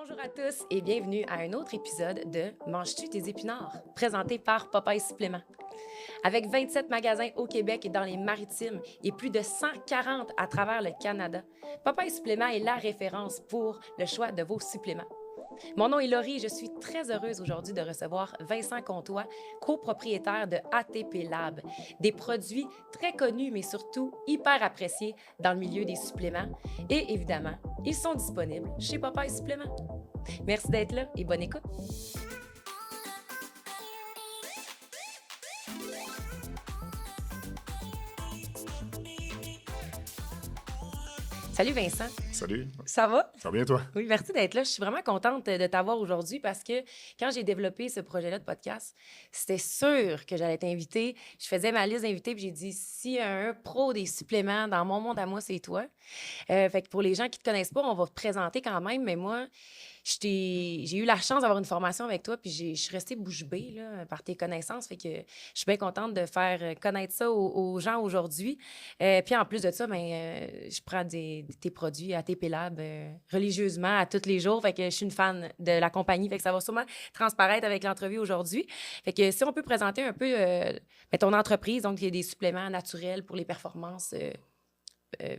Bonjour à tous et bienvenue à un autre épisode de Manges-tu tes épinards, présenté par Popeye Supplément. Avec 27 magasins au Québec et dans les Maritimes et plus de 140 à travers le Canada, Popeye Supplément est la référence pour le choix de vos suppléments. Mon nom est Laurie et je suis très heureuse aujourd'hui de recevoir Vincent Comtois, copropriétaire de ATP Lab, des produits très connus mais surtout hyper appréciés dans le milieu des suppléments. Et évidemment, ils sont disponibles chez Popeye Supplément. Merci d'être là et bonne écoute. Salut Vincent, Salut, ça va? ça va bien toi? Oui, merci d'être là. Je suis vraiment contente de t'avoir aujourd'hui parce que quand j'ai développé ce projet-là de podcast, c'était sûr que j'allais t'inviter. Je faisais ma liste d'invités puis j'ai dit, s'il y a un pro des suppléments dans mon monde à moi, c'est toi. Fait que pour les gens qui ne te connaissent pas, on va te présenter quand même, mais moi, j'ai eu la chance d'avoir une formation avec toi, puis je suis restée bouche bée là, par tes connaissances. Fait que je suis bien contente de faire connaître ça aux gens aujourd'hui. Puis en plus de ça, je prends tes produits à TP Lab religieusement à tous les jours. Fait que je suis une fan de la compagnie. Fait que ça va sûrement transparaître avec l'entrevue aujourd'hui. Fait que si on peut présenter un peu ton entreprise, donc il y a des suppléments naturels pour les performances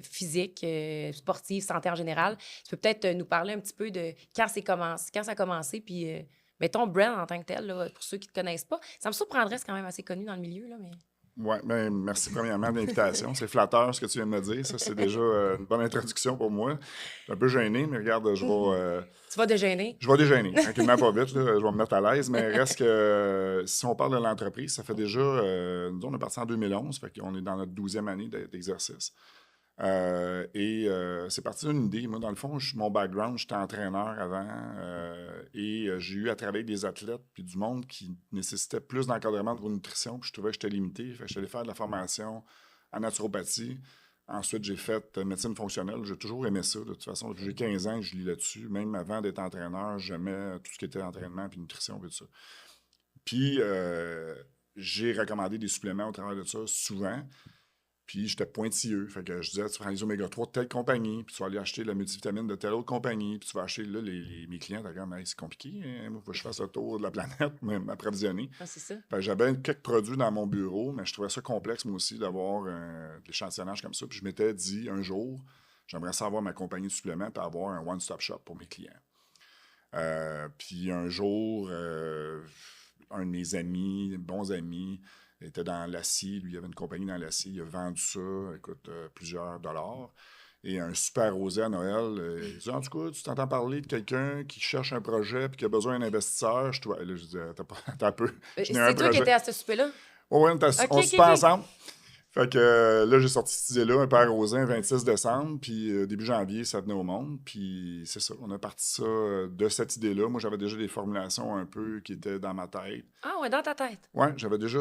physique, sportive, santé en général. Tu peux peut-être nous parler un petit peu de quand ça a commencé, puis ton brand en tant que tel, là, pour ceux qui ne te connaissent pas. Ça me surprendrait, c'est quand même assez connu dans le milieu, là, mais... Ouais, ben, merci premièrement de l'invitation. C'est flatteur ce que tu viens de me dire. Ça, c'est déjà une bonne introduction pour moi. Je suis un peu gêné, mais regarde, Tu vas déjeuner? je vais déjeuner. Tranquillement, pas vite, là, je vais me mettre à l'aise. Mais reste que si on parle de l'entreprise, ça fait déjà, nous, on est parti en 2011, fait qu'on est dans notre 12e année d'exercice. C'est parti d'une idée. Moi, dans le fond, mon background, j'étais entraîneur avant j'ai eu à travailler avec des athlètes puis du monde qui nécessitait plus d'encadrement de nutrition. Puis je trouvais que j'étais limité. Fait que je suis allé faire de la formation en naturopathie. Ensuite, j'ai fait médecine fonctionnelle. J'ai toujours aimé ça. De toute façon, j'ai 15 ans que je lis là-dessus. Même avant d'être entraîneur, j'aimais tout ce qui était entraînement puis nutrition et tout ça. Puis, j'ai recommandé des suppléments au travers de ça souvent. Puis j'étais pointilleux. Fait que je disais, tu prends les oméga 3 de telle compagnie, puis tu vas aller acheter la multivitamine de telle autre compagnie, puis tu vas acheter, là, mes clients, t'as comme, hey, c'est compliqué, hein? Moi, il faut que je fasse le tour de la planète, m'approvisionner. Ah, c'est ça. Fait que j'avais quelques produits dans mon bureau, mais je trouvais ça complexe, moi aussi, d'avoir de l'échantillonnage comme ça. Puis je m'étais dit, un jour, j'aimerais savoir ma compagnie de suppléments, puis avoir un one-stop shop pour mes clients. Puis un jour, un de mes amis, bons amis, était dans l'acier. Lui, il avait une compagnie dans l'acier. Il a vendu ça, écoute, plusieurs dollars. Et un super rosé à Noël. Il dit, en tout cas, tu t'entends parler de quelqu'un qui cherche un projet et qui a besoin d'un investisseur. Là, je dis, attends un peu. Je n'ai un C'est toi qui projet. étais à ce souper-là? Ouais, on se OK, fait OK. ensemble. Fait que là, j'ai sorti cette idée-là, un père rosé, un 26 décembre, puis début janvier, ça venait au monde, puis c'est ça, on a parti ça de cette idée-là. Moi, j'avais déjà des formulations un peu qui étaient dans ma tête. Ah ouais, dans ta tête. Ouais, j'avais déjà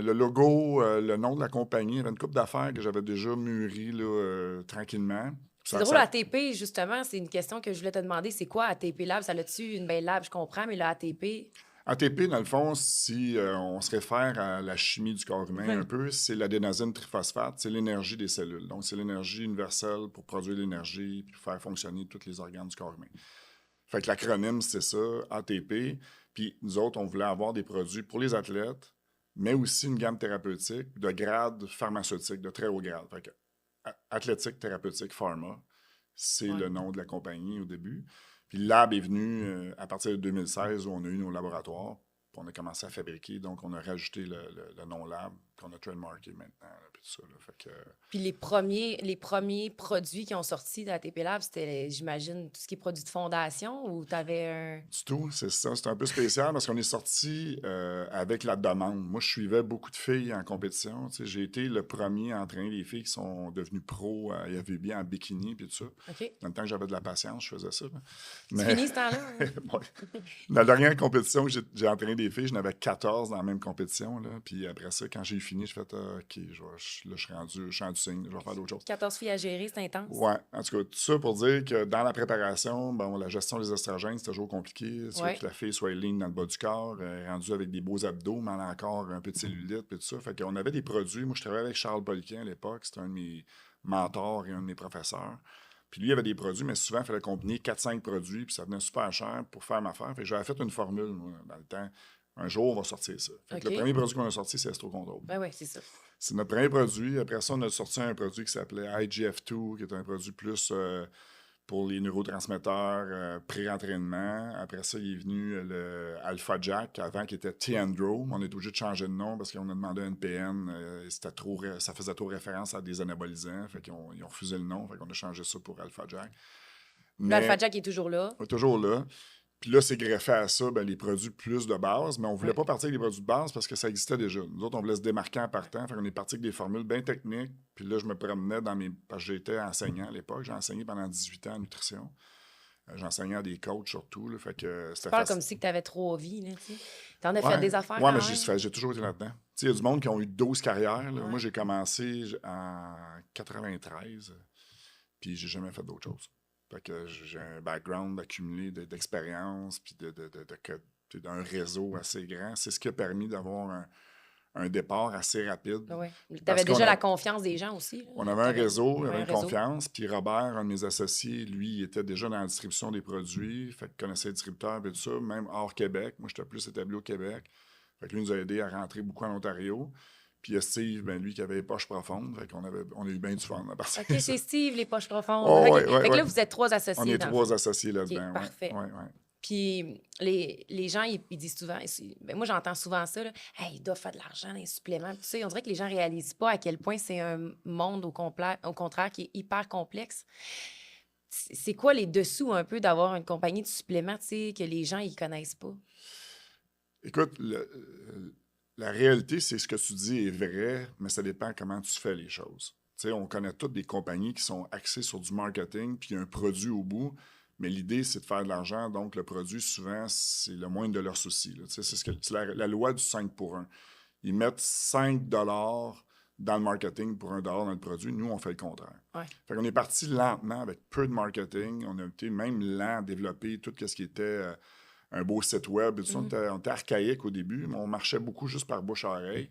le logo, le nom de la compagnie, il y avait une couple d'affaires que j'avais déjà mûri là, tranquillement. C'est Ça, drôle, ça- ATP, justement, c'est une question que je voulais te demander. C'est quoi ATP Lab? Ça l'a-tu une belle lab, je comprends, mais le ATP... ATP, dans le fond, si on se réfère à la chimie du corps humain un peu, c'est l'adénosine triphosphate, c'est l'énergie des cellules. Donc, c'est l'énergie universelle pour produire l'énergie et faire fonctionner tous les organes du corps humain. Fait que l'acronyme, c'est ça, ATP. Puis nous autres, on voulait avoir des produits pour les athlètes, mais aussi une gamme thérapeutique de grade pharmaceutique, de très haut grade. Fait que athlétique, thérapeutique, pharma, c'est Ouais. le nom de la compagnie au début. Puis le lab est venu à partir de 2016 où on a eu nos laboratoires. Puis on a commencé à fabriquer, donc on a rajouté le nom lab qu'on a trademarké maintenant. Là, puis tout ça, là. Fait que, Puis les premiers produits qui ont sorti de la TP Lab, c'était, j'imagine, tout ce qui est produit de fondation ou tu avais un... du tout, c'est ça. C'est un peu spécial parce qu'on est sorti avec la demande. Moi, je suivais beaucoup de filles en compétition. Tu sais, j'ai été le premier à entraîner les filles qui sont devenues pros à IFBB en bikini puis tout ça. OK. Dans le temps que j'avais de la patience, je faisais ça. Là. C'est fini ce temps-là? Hein? Ouais. La dernière compétition que j'ai entraîné des filles, j'en avais 14 dans la même compétition. Là. Puis après ça, quand j'ai fini, je fait OK, là, je suis rendu signe, je vais faire d'autres choses. 14 filles à gérer, c'est intense. Ouais, en tout cas, tout ça pour dire que dans la préparation, bon, la gestion des estrogènes, c'est toujours compliqué. Tu veux que la fille soit lean dans le bas du corps, rendue avec des beaux abdos, mais elle a encore un peu de cellulite, puis tout ça. Fait qu'on avait des produits. Moi, je travaillais avec Charles Poliquin à l'époque. C'était un de mes mentors et un de mes professeurs. Puis lui, il avait des produits, mais souvent, il fallait combiner 4-5 produits, puis ça venait super cher pour faire ma affaire. Fait que j'avais fait une formule, moi, dans le temps. Un jour, on va sortir ça. Fait que le premier produit qu'on a sorti, c'est Estro Control. Oui, c'est ça. C'est notre premier produit. Après ça, on a sorti un produit qui s'appelait IGF2, qui est un produit plus pour les neurotransmetteurs pré-entraînement. Après ça, il est venu le Alpha Jack, avant qui était T-Andro. On est obligé de changer de nom parce qu'on a demandé un NPN. Ça faisait trop référence à des anabolisants. Fait qu'ils ont refusé le nom. Fait qu'on a changé ça pour Alpha Jack. L'Alpha Jack est toujours là. On est toujours là. Puis là, c'est greffé à ça, les produits plus de base, mais on ne voulait pas partir avec des produits de base parce que ça existait déjà. Nous autres, on voulait se démarquer en partant. Fait qu'on est parti avec des formules bien techniques. Puis là, je me promenais parce que j'étais enseignant à l'époque. J'ai enseigné pendant 18 ans en nutrition. J'enseignais à des coachs surtout. Là, fait que c'était pas comme si tu avais 3 vies. Tu en as fait des affaires. Oui, mais j'ai toujours été là-dedans. Il y a du monde qui ont eu 12 carrières. Là. Moi, j'ai commencé en 93, puis j'ai jamais fait d'autre chose. Fait que j'ai un background accumulé d'expérience puis d'un réseau assez grand. C'est ce qui a permis d'avoir un départ assez rapide. Oui. Tu avais déjà la confiance des gens aussi. Là. On avait un réseau, on avait une confiance. Puis Robert, un de mes associés, lui, il était déjà dans la distribution des produits. Fait qu'il connaissait les distributeurs et tout ça, même hors Québec. Moi, j'étais plus établi au Québec. Fait que lui nous a aidés à rentrer beaucoup en Ontario. Puis il y a Steve, lui, qui avait les poches profondes. Fait qu'on on a eu bien du fun à partir OK, c'est Steve, les poches profondes. Oh, okay. Fait que là, vous êtes 3 associés. On est 3 associés là-dedans. Okay, parfait. Ouais. Puis les gens, ils disent souvent, moi, j'entends souvent ça, là, hey, ils doivent faire de l'argent dans les suppléments. Tu sais, on dirait que les gens ne réalisent pas à quel point c'est un monde, au contraire, qui est hyper complexe. C'est quoi les dessous un peu d'avoir une compagnie de suppléments, tu sais, que les gens, ils connaissent pas? Écoute, la réalité, c'est ce que tu dis est vrai, mais ça dépend comment tu fais les choses. Tu sais, on connaît toutes des compagnies qui sont axées sur du marketing, puis il y a un produit au bout, mais l'idée, c'est de faire de l'argent, donc le produit, souvent, c'est le moindre de leurs soucis. Là. Tu sais, c'est la loi du 5 pour 1. Ils mettent 5 dans le marketing pour 1 dans le produit. Nous, on fait le contraire. Ouais. Fait qu'on est parti lentement avec peu de marketing. On a été même lent à développer tout ce qui était un beau site web. Et tout ça. On était archaïque au début, mais on marchait beaucoup juste par bouche-à-oreille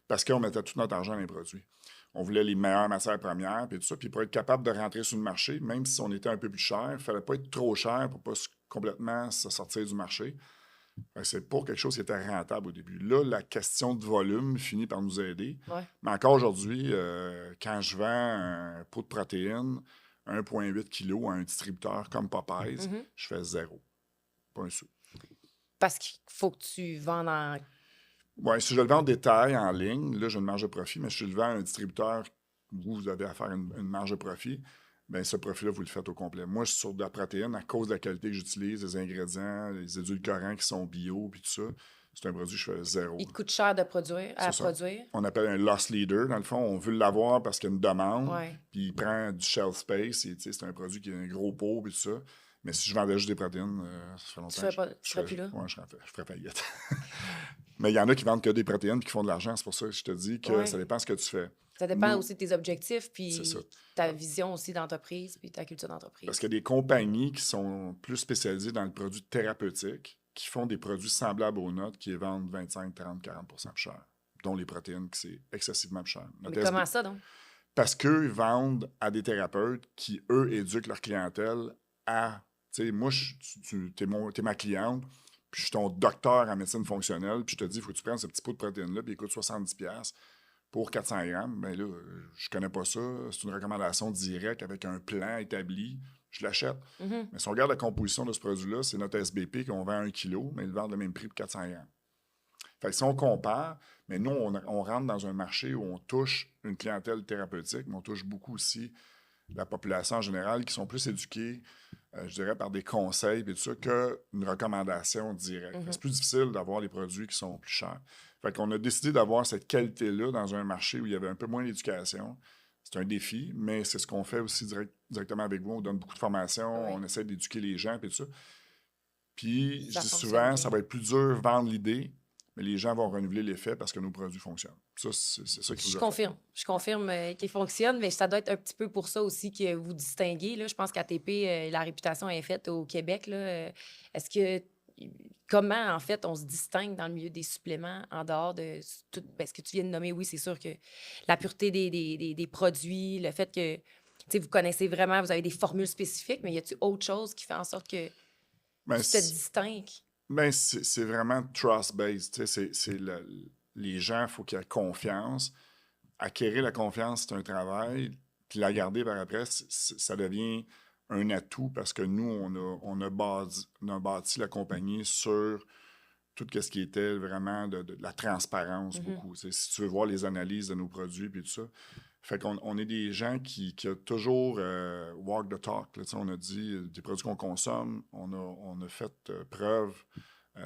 parce qu'on mettait tout notre argent dans les produits. On voulait les meilleures matières premières, puis tout ça. Puis pour être capable de rentrer sur le marché, même si on était un peu plus cher, il ne fallait pas être trop cher pour ne pas complètement se sortir du marché. C'est pas quelque chose qui était rentable au début. Là, la question de volume finit par nous aider. Ouais. Mais encore aujourd'hui, quand je vends un pot de protéines, 1,8 kg à un distributeur comme Popeyes, je fais 0. Pas un sou. Parce qu'il faut que tu vendes en... Oui, si je le vends en détail, en ligne, là, j'ai une marge de profit, mais si je le vends à un distributeur où vous avez à faire une marge de profit, bien, ce profit-là, vous le faites au complet. Moi, je suis sur de la protéine à cause de la qualité que j'utilise, les ingrédients, les édulcorants qui sont bio, puis tout ça. C'est un produit que je fais 0. Il te coûte cher de produire, à produire. On appelle un loss leader. Dans le fond, on veut l'avoir parce qu'il y a une demande, Ouais. puis il prend du shelf space. C'est un produit qui a un gros pot, puis tout ça. Mais si je vendais juste des protéines, ça fait longtemps. Tu serais plus là? Oui, je ferais faillite. Mais il y en a qui vendent que des protéines et qui font de l'argent. C'est pour ça que je te dis que ça dépend de ce que tu fais. Ça dépend aussi de tes objectifs, puis ça. ta vision aussi d'entreprise, puis ta culture d'entreprise. Parce qu'il y a des compagnies qui sont plus spécialisées dans le produit thérapeutique, qui font des produits semblables aux nôtres, qui les vendent 25, 30, 40 plus cher, dont les protéines, qui c'est excessivement plus cher. Mais comment ça, donc? Parce qu'eux vendent à des thérapeutes qui, eux, éduquent leur clientèle à... Tu sais, moi, t'es ma cliente, puis je suis ton docteur en médecine fonctionnelle, puis je te dis, il faut que tu prennes ce petit pot de protéines-là, puis il coûte 70$ pour 400 grammes. Bien là, je connais pas ça. C'est une recommandation directe avec un plan établi. Je l'achète. Mais si on regarde la composition de ce produit-là, c'est notre SBP qu'on vend 1 kg, mais ils le vendent le même prix pour 400 grammes. Fait que si on compare, mais nous, on rentre dans un marché où on touche une clientèle thérapeutique, mais on touche beaucoup aussi la population en général qui sont plus éduqués, je dirais, par des conseils et tout ça, qu'une recommandation directe. C'est plus difficile d'avoir les produits qui sont plus chers. Fait qu'on a décidé d'avoir cette qualité-là dans un marché où il y avait un peu moins d'éducation. C'est un défi, mais c'est ce qu'on fait aussi directement avec vous. On donne beaucoup de formations, on essaie d'éduquer les gens et tout ça. Puis, je dis souvent, ça va être plus dur de vendre l'idée, mais les gens vont renouveler l'effet parce que nos produits fonctionnent. Ça, c'est ça qui nous a fait. Je confirme qu'ils fonctionnent, mais ça doit être un petit peu pour ça aussi que vous distinguez. Là. Je pense qu'ATP, la réputation est faite au Québec. Là. Est-ce que... Comment, en fait, on se distingue dans le milieu des suppléments en dehors de tout ce que tu viens de nommer? Oui, c'est sûr que la pureté des produits, le fait que sais, vous connaissez vraiment, vous avez des formules spécifiques, mais y a-t-il autre chose qui fait en sorte que Ben, tu te distingues? c'est vraiment trust-based. Tu sais, les gens, il faut qu'ils aient confiance. Acquérir la confiance, c'est un travail. Puis la garder par après, ça devient un atout parce que nous, on a bâti la compagnie sur tout ce qui était vraiment de la transparence Mhm. beaucoup. Tu sais, si tu veux voir les analyses de nos produits puis tout ça. Fait qu'on on est des gens qui ont toujours walk the talk. Là, tu sais, on a dit des produits qu'on consomme, on a fait preuve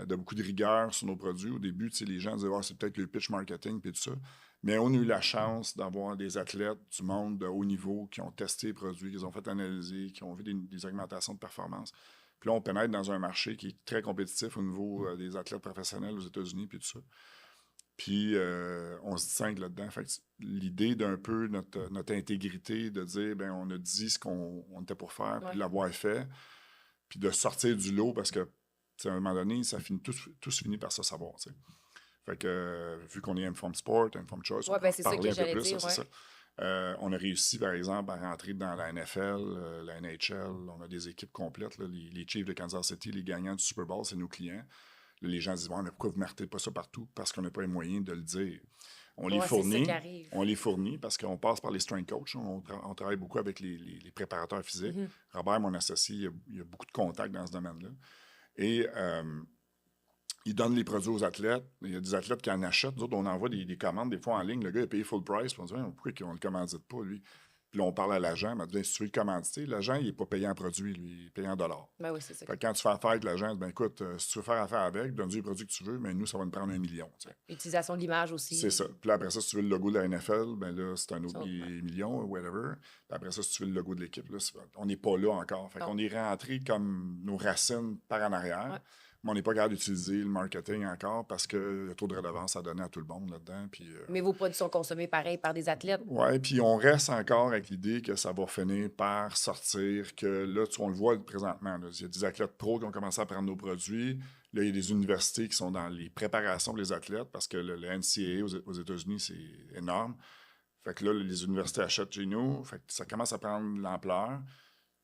de beaucoup de rigueur sur nos produits. Au début, tu sais, les gens disaient c'est peut-être le pitch marketing puis tout ça. Mais on a eu la chance d'avoir des athlètes du monde de haut niveau qui ont testé les produits, qui ont fait analyser, qui ont vu des augmentations de performance. Puis là, on pénètre dans un marché qui est très compétitif au niveau des athlètes professionnels aux États-Unis, puis tout ça. Puis on se distingue là-dedans. Fait que l'idée d'un peu notre intégrité, de dire, ben on a dit ce qu'on était pour faire, puis de l'avoir fait, puis de sortir du lot, parce que, à un moment donné, ça finit, tous finit par se savoir, tu sais. Fait que, vu qu'on est Informed Sport, Informed Choice, on peut en C'est ça parler que un peu j'allais plus, dire, c'est ça. On a réussi, par exemple, à rentrer dans la NFL, la NHL. On a des équipes complètes. Là. Les Chiefs de Kansas City, les gagnants du Super Bowl, c'est nos clients. Là, les gens disent bon, pourquoi vous ne mettez pas ça partout? Parce qu'on n'a pas les moyens de le dire. On les c'est ça qui fournit. arrive. On les fournit parce qu'on passe par les strength coachs. On travaille beaucoup avec les préparateurs physiques. Robert, mon associé, il a beaucoup de contacts dans ce domaine-là. Et il donne les produits aux athlètes. Il y a des athlètes qui en achètent. Nous autres, on envoie des commandes des fois en ligne. Le gars, il a payé full price. Puis on dit pourquoi on ne le commandite pas, lui? Puis là, on parle à l'agent. Il dit si tu veux le commanditer, l'agent, il n'est pas payé en produits, lui. Il est payé en dollars. Ben oui, c'est ça. Fait que quand tu fais affaire avec l'agent, ben écoute, si tu veux faire affaire avec, donne-lui les produits que tu veux, mais nous, ça va nous prendre 1 million. T'sais. Utilisation de l'image aussi. C'est ça. Puis là, après ça, si tu veux le logo de la NFL, ben là, c'est un autre million, whatever. Puis après ça, si tu veux le logo de l'équipe, là, on n'est pas là encore. Fait qu'on est rentré comme nos racines par en arrière. Mais on n'est pas capable d'utiliser le marketing encore parce que le taux de redevance a donné à tout le monde là-dedans. Puis, mais vos produits sont consommés pareil par des athlètes. Oui, puis on reste encore avec l'idée que ça va finir par sortir, que là, on le voit présentement. Là, il y a des athlètes pros qui ont commencé à prendre nos produits. Là, il y a des universités qui sont dans les préparations des athlètes parce que le NCAA aux États-Unis, c'est énorme. Fait que là, les universités achètent chez nous. Fait que ça commence à prendre de l'ampleur.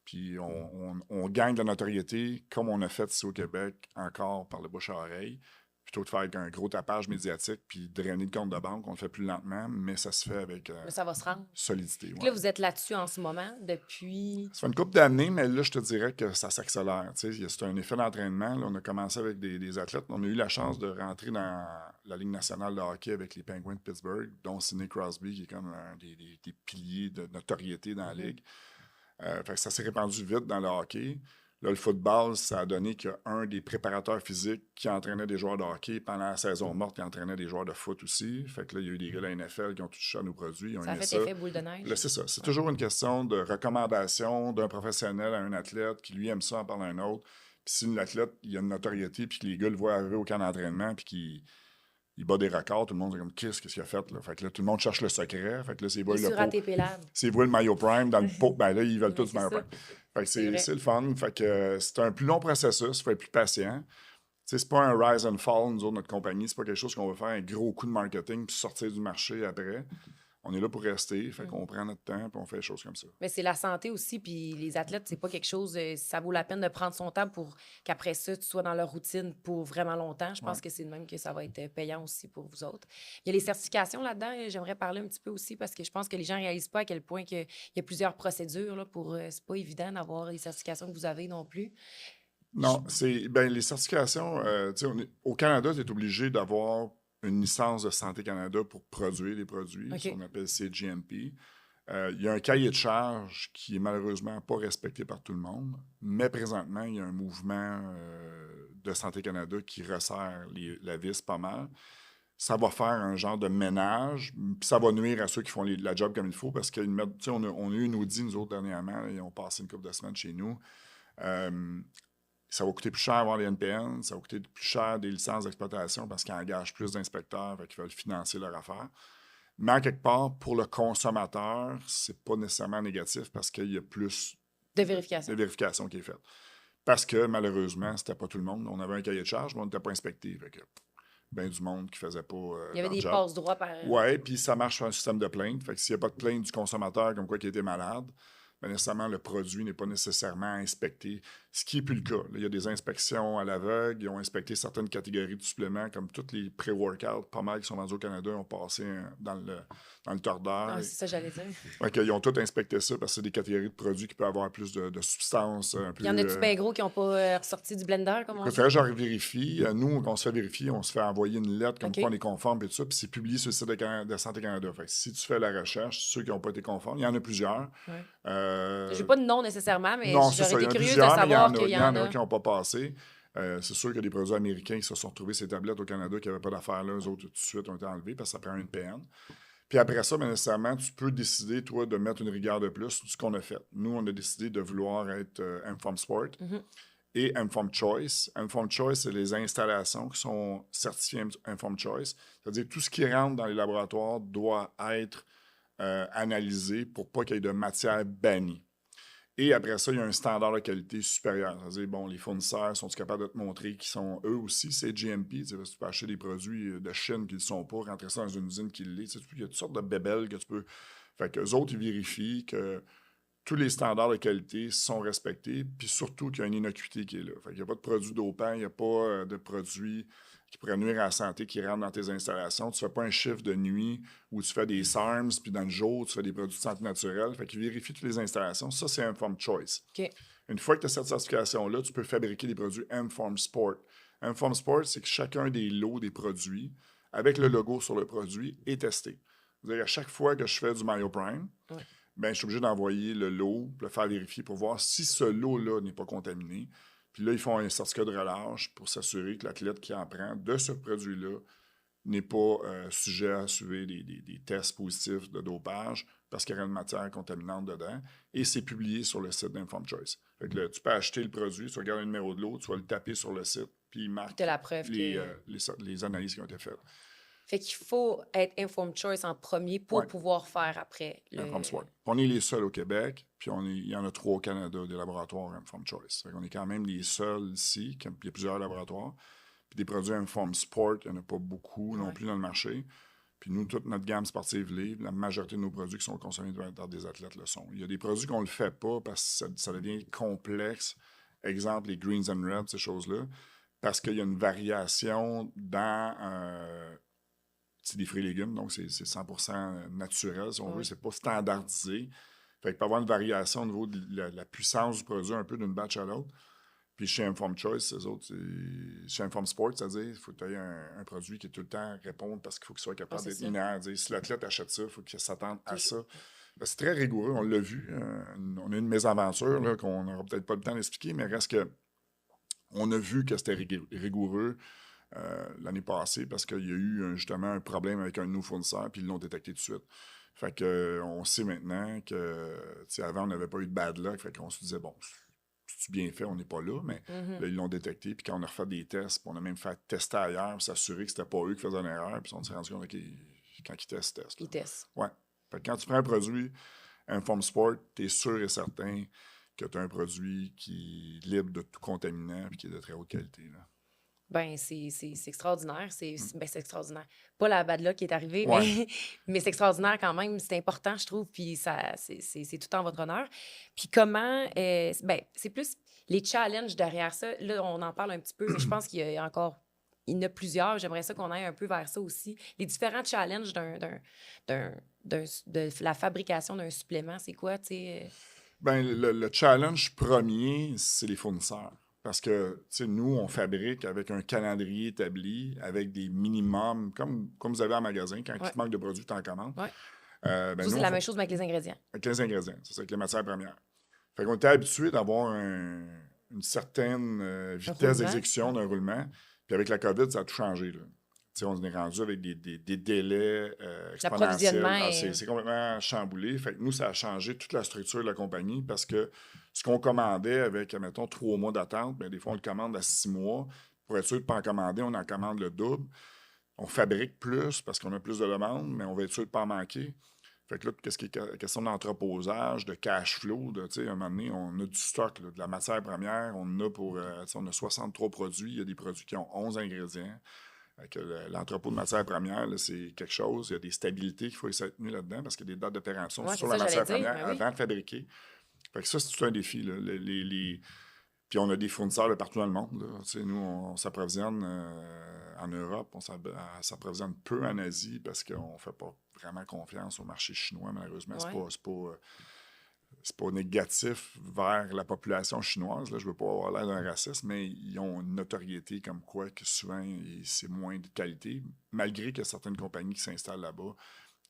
Puis on gagne de la notoriété, comme on a fait ici au Québec, encore par le bouche à oreille. Plutôt que de faire un gros tapage médiatique puis drainer le compte de banque, on le fait plus lentement, mais ça se fait avec mais ça va se rendre. solidité. Là, vous êtes là-dessus en ce moment depuis. Ça fait une couple d'années, mais là, je te dirais que ça s'accélère. C'est un effet d'entraînement. Là, on a commencé avec des athlètes. On a eu la chance de rentrer dans la Ligue nationale de hockey avec les Penguins de Pittsburgh, dont Sidney Crosby, qui est comme un des piliers de notoriété dans la Ligue. Fait que ça s'est répandu vite dans le hockey. Là, le football, ça a donné qu'il y a un des préparateurs physiques qui entraînait des joueurs de hockey pendant la saison morte, qui entraînait des joueurs de foot aussi. Fait que là, il y a eu des gars de la NFL qui ont touché à nos produits. Ils ont ça a aimé fait effet boule de neige. Là, c'est ça. C'est toujours une question de recommandation d'un professionnel à un athlète qui lui aime ça en parle à un autre. Puis si l'athlète, il a une notoriété, puis que les gars le voient arriver au camp d'entraînement, puis qu'il bat des records, tout le monde est comme qu'est-ce qu'il a fait là? Fait que là, tout le monde cherche le secret. Fait que là, c'est voir le pot. C'est voir le maillot prime dans le pot. Ben là, ils veulent tous du maillot prime. Fait que c'est le fun. Fait que c'est un plus long processus. Il faut être plus patient. C'est pas un rise and fall, nous autres, notre compagnie. C'est pas quelque chose qu'on va faire un gros coup de marketing puis sortir du marché après. On est là pour rester, fait qu'on prend notre temps puis on fait des choses comme ça. Mais c'est la santé aussi, puis les athlètes, c'est pas quelque chose... ça vaut la peine de prendre son temps pour qu'après ça, tu sois dans leur routine pour vraiment longtemps. Je pense que c'est de même que ça va être payant aussi pour vous autres. Il y a les certifications là-dedans. J'aimerais parler un petit peu aussi parce que je pense que les gens réalisent pas à quel point il y a plusieurs procédures là, pour... c'est pas évident d'avoir les certifications que vous avez non plus. Non, les certifications, au Canada, tu es obligé d'avoir une licence de Santé Canada pour produire des produits, ce qu'on appelle CGMP. Il y a un cahier de charge qui est malheureusement pas respecté par tout le monde, mais présentement, il y a un mouvement de Santé Canada qui resserre la vis pas mal. Ça va faire un genre de ménage, puis ça va nuire à ceux qui font la job comme il faut, parce qu'on a eu une audit, nous autres, dernièrement, ils ont passé une couple de semaines chez nous. Ça va coûter plus cher avoir les NPN, ça va coûter plus cher des licences d'exploitation parce qu'ils engagent plus d'inspecteurs et qu'ils veulent financer leur affaire. Mais en quelque part, pour le consommateur, c'est pas nécessairement négatif parce qu'il y a plus de vérification qui est faite. Parce que malheureusement, c'était pas tout le monde. On avait un cahier de charge, mais on n'était pas inspecté. Fait que ben du monde qui faisait pas il y avait des passe-droits par... Oui, puis ça marche sur un système de plainte. Fait que s'il n'y a pas de plainte du consommateur comme quoi qui était malade, bien nécessairement, le produit n'est pas nécessairement inspecté, ce qui n'est plus le cas. Là, il y a des inspections à l'aveugle. Ils ont inspecté certaines catégories de suppléments, comme tous les pré-workouts, pas mal qui sont vendus au Canada, ont passé dans le tordeur. Ah, c'est ça, j'allais dire. Donc, ils ont tous inspecté ça parce que c'est des catégories de produits qui peuvent avoir plus de substances. Un peu, Il y en a-tu bien gros qui n'ont pas ressorti du blender, comme on il dit? faudrait que je vérifie. Nous, quand on se fait vérifier, on se fait envoyer une lettre comme OK. quoi on est conforme et tout ça, puis c'est publié sur le site de Santé Canada. Fait que si tu fais la recherche, ceux qui n'ont pas été conformes, il y en a plusieurs. Ouais. Euh, J'ai pas de nom nécessairement, mais non, c'est j'aurais ça. Il y été en a curieuse de plusieurs, mais savoir qu'il il y y en en a a. qui n'ont pas passé. C'est sûr qu'il y a des produits américains qui se sont retrouvés ces tablettes au Canada qui n'avaient pas d'affaires là. Eux autres, tout de suite, ont été enlevés parce que ça prend une PN. Puis après ça, bien nécessairement, tu peux décider, toi, de mettre une rigueur de plus sur ce qu'on a fait. Nous, on a décidé de vouloir être Informed Sport Mhm. et Informed Choice. Informed Choice, c'est les installations qui sont certifiées Informed Choice. C'est-à-dire tout ce qui rentre dans les laboratoires doit être analysé pour pas qu'il y ait de matière bannie. Et après ça, il y a un standard de qualité supérieur. C'est-à-dire, bon, les fournisseurs sont capables de te montrer qu'ils sont, eux aussi, c'est GMP. Tu peux acheter des produits de Chine qui ne le sont pas, rentrer ça dans une usine qui l'est. Il y a toutes sortes de bébelles que tu peux... Fait qu'eux autres, ils vérifient que tous les standards de qualité sont respectés, puis surtout qu'il y a une innocuité qui est là. Fait qu'il n'y a pas de produits dopants, il n'y a pas de produits qui pourraient nuire à la santé qui rentrent dans tes installations. Tu ne fais pas un chiffre de nuit où tu fais des SARMs, puis dans le jour, tu fais des produits de santé naturelle. Fait qu'ils vérifient toutes les installations. Ça, c'est Informed Choice. OK. Une fois que tu as cette certification-là, tu peux fabriquer des produits Informed Sport. Informed Sport, c'est que chacun des lots des produits, avec le logo sur le produit, est testé. C'est-à-dire, à chaque fois que je fais du MyoPrime, Ouais. ben, je suis obligé d'envoyer le lot, le faire vérifier pour voir si ce lot-là n'est pas contaminé. Puis là, ils font un certificat de relâche pour s'assurer que l'athlète qui en prend de ce produit-là n'est pas sujet à suivre des tests positifs de dopage parce qu'il y a une matière contaminante dedans. Et c'est publié sur le site d'Informed Choice. Fait que là, tu peux acheter le produit, tu regardes le numéro de l'eau, tu vas le taper sur le site, puis il marque T'as la preuve que... les analyses qui ont été faites. Fait qu'il faut être Informed Choice en premier pour Ouais. pouvoir faire après Informed Sport. On est les seuls au Québec, puis il y en a 3 au Canada, des laboratoires Informed Choice. On est quand même les seuls ici, il y a plusieurs laboratoires. Puis des produits Informed Sport, il n'y en a pas beaucoup non plus dans le marché. Puis nous, toute notre gamme sportive livre, la majorité de nos produits qui sont consommés par des athlètes le sont. Il y a des produits qu'on ne le fait pas parce que ça devient complexe. Exemple, les greens and reds, ces choses-là. Parce qu'il y a une variation dans... c'est des fruits et légumes, donc c'est 100% naturel, si on veut. C'est pas standardisé. Fait qu'il peut y avoir une variation au niveau de la puissance du produit un peu d'une batch à l'autre. Puis chez Informed Choice, chez Informed Sport, c'est-à-dire il faut que tu aies un produit qui est tout le temps répondre parce qu'il faut qu'il soit capable d'être linéaire. Si l'athlète achète ça, il faut qu'il s'attende à ça. Ben, c'est très rigoureux, on l'a vu. On a une mésaventure là, qu'on n'aura peut-être pas le temps d'expliquer, mais reste que on a vu que c'était rigoureux. L'année passée parce qu'il y a eu justement un problème avec un de nos fournisseurs puis ils l'ont détecté tout de suite. Fait que on sait maintenant que avant on n'avait pas eu de bad luck, fait qu'on se disait bon, c'est bien fait, on n'est pas là, mais là, ils l'ont détecté, puis quand on a refait des tests, on a même fait tester ailleurs pour s'assurer que c'était pas eux qui faisaient une erreur, puis on s'est rendu compte que quand ils testent, Ils testent. Ouais. Fait que quand tu prends un produit Informed Sport, tu es sûr et certain que tu as un produit qui est libre de tout contaminant et qui est de très haute qualité. Là. Ben, c'est extraordinaire. C'est extraordinaire. Pas la bad luck qui est arrivée, Ouais. mais c'est extraordinaire quand même. C'est important, je trouve. Puis c'est tout en votre honneur. Puis comment... ben, c'est plus les challenges derrière ça. Là, on en parle un petit peu, mais je pense qu'il y a encore... Il y en a plusieurs. J'aimerais ça qu'on aille un peu vers ça aussi. Les différents challenges de la fabrication d'un supplément, c'est quoi, tu sais? Ben, le challenge premier, c'est les fournisseurs. Parce que, nous, on fabrique avec un calendrier établi, avec des minimums, comme vous avez en magasin, quand il te manque de produits, tu en commandes. Ouais. Ben, Ça, c'est la même chose avec les ingrédients. Avec les ingrédients, c'est ça, avec les matières premières. Fait qu'on était habitué d'avoir une certaine vitesse d'exécution d'un roulement. Puis avec la COVID, ça a tout changé. Là. On est rendu avec des délais exponentiels. C'est complètement chamboulé. Fait que nous, ça a changé toute la structure de la compagnie parce que ce qu'on commandait avec, mettons, 3 mois d'attente, bien, des fois, on le commande à 6 mois. Pour être sûr de ne pas en commander, on en commande le double. On fabrique plus parce qu'on a plus de demandes, mais on va être sûr de ne pas en manquer. Fait que là, qu'est-ce qui est question d'entreposage, de cash flow, à un moment donné, on a du stock, là, de la matière première, on en a pour, on a 63 produits, il y a des produits qui ont 11 ingrédients. L'entrepôt de matière première, là, c'est quelque chose, il y a des stabilités qu'il faut être tenu là-dedans parce qu'il y a des dates de péremption sur la matière première avant de fabriquer. Fait que ça, c'est tout un défi, là. Puis on a des fournisseurs de partout dans le monde, là. Tu sais, nous, on s'approvisionne en Europe, s'approvisionne peu en Asie parce qu'on ne fait pas vraiment confiance au marché chinois, malheureusement. Ouais. C'est pas négatif vers la population chinoise. Là. Je ne veux pas avoir l'air d'un raciste, mais ils ont une notoriété comme quoi que souvent, c'est moins de qualité, malgré qu'il y a certaines compagnies qui s'installent là-bas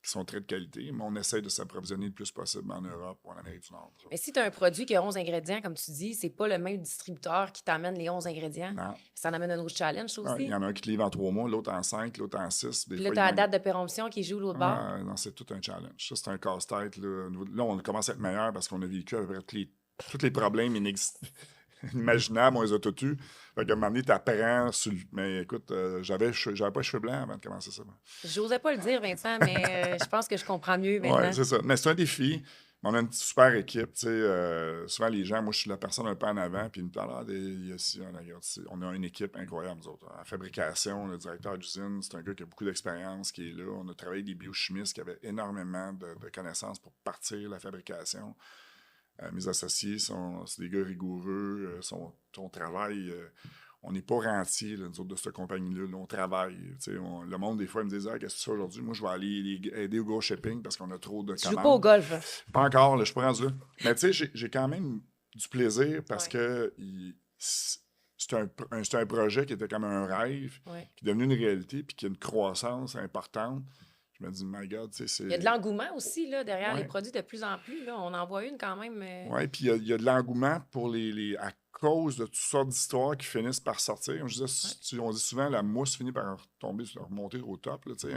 qui sont très de qualité, mais on essaie de s'approvisionner le plus possible en Europe ou en Amérique du Nord. Mais si tu as un produit qui a 11 ingrédients, comme tu dis, c'est pas le même distributeur qui t'amène les 11 ingrédients. Non. Ça en amène un autre challenge, ça Il aussi. y en a un qui te livre en 3 mois, l'autre en 5, l'autre en 6. Puis là, tu as la date de péremption qui joue l'autre bord. Non, c'est tout un challenge. Ça, c'est un casse-tête. Là, on commence à être meilleur parce qu'on a vécu à peu près tous les problèmes imaginables, on les a tous eus. Fait qu'à un moment donné, t'apprends mais écoute, j'avais pas les cheveux blancs avant de commencer ça. J'osais pas le dire, Vincent, mais je pense que je comprends mieux maintenant. Oui, c'est ça. Mais c'est un défi. On a une super équipe. Souvent, les gens, moi, je suis la personne un peu en avant, puis ils me disent on a une équipe incroyable, nous autres. En fabrication, le directeur d'usine, c'est un gars qui a beaucoup d'expérience, qui est là. On a travaillé avec des biochimistes qui avaient énormément de connaissances pour partir la fabrication. Mes associés, c'est des gars rigoureux. On travaille. On n'est pas rentier, nous autres, de cette compagnie-là. Là, on travaille. Le monde, des fois, ils me disent qu'est-ce que c'est aujourd'hui? Moi, je vais aller aider au go shipping parce qu'on a trop de Tu commandes. joues pas au golf. Hein? Pas encore, là, je suis pas rendu là. Mais tu sais, j'ai quand même du plaisir parce que c'est un projet qui était comme un rêve, qui est devenu une réalité puis qui a une croissance importante. Je me dis, my God, tu sais, c'est... Il y a de l'engouement aussi, là, derrière les produits de plus en plus. Là, on en voit une quand même. Oui, puis il y a de l'engouement pour à cause de toutes sortes d'histoires qui finissent par sortir. Comme je disais, on dit souvent, la mousse finit par remonter au top, là, tu sais.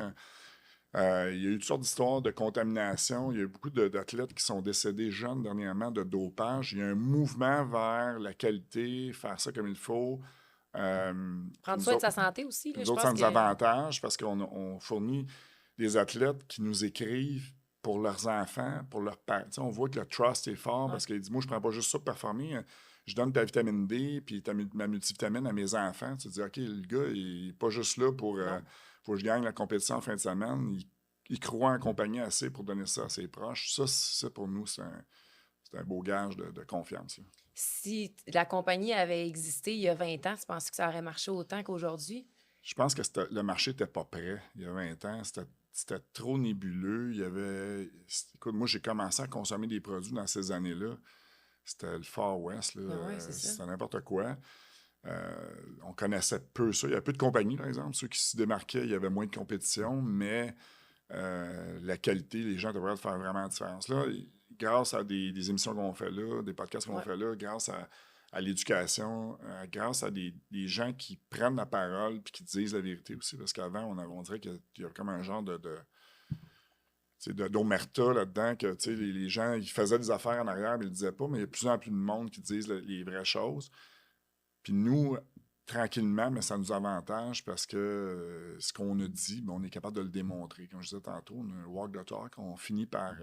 Il y a eu toutes sortes d'histoires de contamination. Il y a eu beaucoup d'athlètes qui sont décédés jeunes dernièrement de dopage. Il y a un mouvement vers la qualité, faire ça comme il faut. Prendre soin de sa santé aussi. Là, nous autres, ça nous avantage parce qu'on fournit des athlètes qui nous écrivent pour leurs enfants, pour leurs parents. On voit que le trust est fort parce qu'ils disent, moi, je ne prends pas juste ça pour performer. Je donne ta vitamine D puis ma multivitamine à mes enfants. Tu te dis, OK, le gars, il n'est pas juste là pour que je gagne la compétition en fin de semaine. Il croit en compagnie assez pour donner ça à ses proches. Ça pour nous, c'est un beau gage de confiance. Là. Si la compagnie avait existé il y a 20 ans, tu penses que ça aurait marché autant qu'aujourd'hui? Je pense que le marché n'était pas prêt il y a 20 ans. C'était trop nébuleux. Écoute, moi, j'ai commencé à consommer des produits dans ces années-là. C'était le Far West. Là. C'était n'importe quoi. On connaissait peu ça. Il y avait peu de compagnies, par exemple. Ceux qui se démarquaient, il y avait moins de compétition, mais la qualité, les gens devraient faire vraiment la différence. Là, grâce à des émissions qu'on fait là, des podcasts qu'on fait là, grâce à l'éducation, grâce à des gens qui prennent la parole et qui disent la vérité aussi. Parce qu'avant, on dirait qu'il y a comme un genre d'omerta là-dedans, que les gens ils faisaient des affaires en arrière, mais ils ne le disaient pas, mais il y a de plus en plus de monde qui disent les vraies choses. Puis nous, tranquillement, mais ça nous avantage parce que ce qu'on a dit, on est capable de le démontrer. Comme je disais tantôt, on a un walk the talk, on finit par...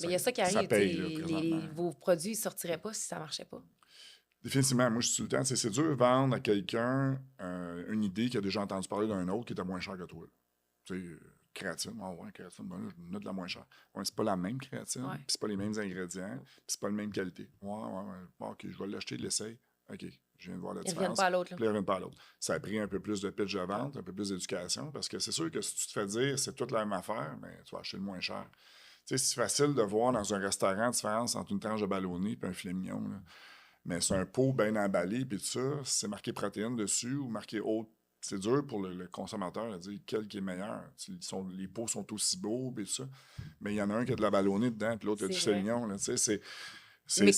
mais il y a ça qui arrive. Paye, vos produits ne sortiraient pas si ça ne marchait pas. Définitivement, moi je suis tout le temps, c'est dur de vendre à quelqu'un une idée qui a déjà entendu parler d'un autre qui était moins cher que toi. Tu sais, créatine, créatine, ben là, je note de la moins chère. Ouais, c'est pas la même créatine, puis c'est pas les mêmes ingrédients, puis c'est pas la même qualité. OK, je vais l'acheter, l'essayer. OK, je viens de voir la différence. Ils ne reviennent pas à l'autre. Ils ne reviennent pas à l'autre. Ça a pris un peu plus de pitch de vente, un peu plus d'éducation, parce que c'est sûr que si tu te fais dire c'est toute la même affaire, mais tu vas acheter le moins cher. Tu sais, c'est facile de voir dans un restaurant la différence entre une tranche de ballonné et un filet mignon. Là. Mais c'est un pot bien emballé, puis tout ça, c'est marqué protéines dessus ou marqué haute. C'est dur pour le consommateur de dire quel qui est meilleur. Les pots sont aussi beaux, puis tout ça. Mais il y en a un qui a de la ballonnée dedans, puis l'autre a du filet mignon. Là, mais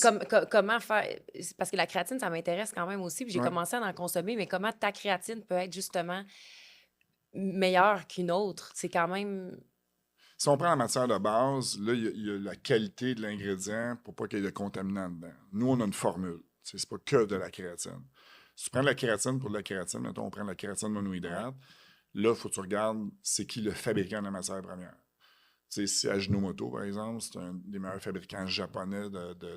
comment faire... Parce que la créatine, ça m'intéresse quand même aussi, puis j'ai commencé à en consommer, mais comment ta créatine peut être justement meilleure qu'une autre? C'est quand même... Si on prend la matière de base, là, il y a la qualité de l'ingrédient pour pas qu'il y ait de contaminants dedans. Nous, on a une formule. C'est pas que de la créatine. Si tu prends de la kératine pour de la kératine, mettons, on prend de la kératine monohydrate, là, il faut que tu regardes c'est qui le fabricant de la matière première. Si Ajinomoto, par exemple, c'est un des meilleurs fabricants japonais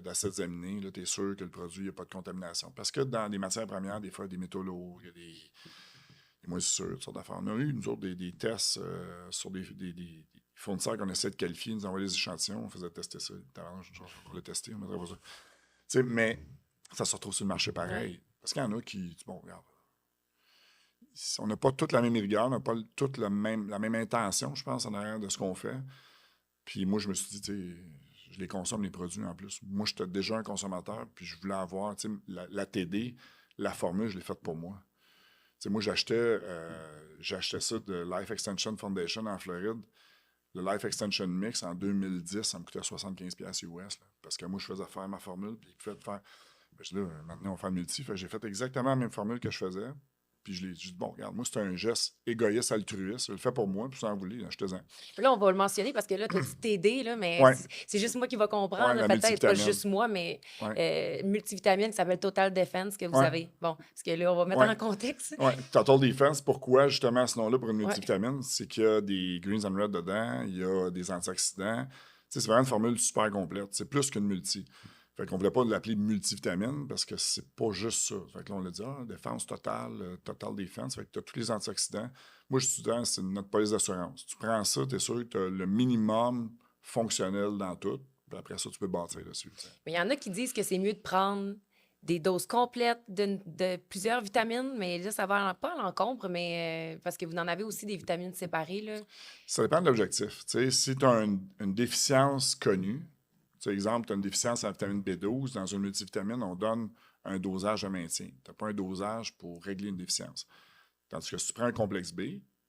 d'acides aminés, là, tu es sûr que le produit, il n'y a pas de contamination. Parce que dans les matières premières, des fois, il y a des métaux lourds, il y a des moisissures, toutes sortes d'affaires. On a eu, nous autres, des tests sur des fournisseurs qu'on essaie de qualifier, ils nous envoyaient des échantillons, on faisait tester ça. On l'a testé, on mettra pas ça. Tu sais, mais ça se retrouve sur le marché pareil. Ouais. Parce qu'il y en a qui, bon, regarde, on n'a pas toute la même rigueur, on n'a pas toute la même intention, je pense, en arrière de ce qu'on fait. Puis moi, je me suis dit, tu sais, je les consomme, les produits en plus. Moi, j'étais déjà un consommateur, puis je voulais avoir, tu sais, la TD, la formule, je l'ai faite pour moi. Tu sais, moi, j'achetais ça de Life Extension Foundation en Floride. Le Life Extension Mix, en 2010, ça me coûtait 75$ US. Là, parce que moi, je faisais faire ma formule, puis il pouvait faire... Ben, je dis là, maintenant, on fait le multi. Fait que j'ai fait exactement la même formule que je faisais. Puis je l'ai dit, bon, regarde, moi, c'est un geste égoïste, altruiste. Je le fais pour moi, puis si vous en voulez, achetez-en. Là, on va le mentionner parce que là, tu as dit TD, là, mais Ouais, c'est juste moi qui va comprendre. ouais, Là, la peut-être pas multivitamine. juste moi, mais Ouais, multivitamine qui s'appelle Total Defense que vous ouais, avez. Bon, parce que là, on va mettre ouais. en contexte. Ouais. Total Defense, pourquoi justement ce nom-là pour une Ouais. multivitamine? C'est qu'il y a des greens and red dedans, il y a des antioxydants. Tu sais, c'est vraiment une formule super complète. C'est plus qu'une multi. Fait qu'on voulait pas l'appeler multivitamine parce que c'est pas juste ça. Fait que là, on l'a dit, défense totale, total defense. Fait que tu as tous les antioxydants. Moi, je suis student, c'est notre police d'assurance. Tu prends ça, tu es sûr que tu as le minimum fonctionnel dans tout. Puis après ça, tu peux bâtir dessus. T'sais. Mais il y en a qui disent que c'est mieux de prendre des doses complètes de plusieurs vitamines, mais là, ça va pas à l'encombre, mais parce que vous en avez aussi des vitamines séparées, là. Ça dépend de l'objectif. Tu sais, si tu as une déficience connue, par exemple, tu as une déficience en vitamine B12, dans une multivitamine, on donne un dosage de maintien. Tu n'as pas un dosage pour régler une déficience. Tandis que si tu prends un complexe B,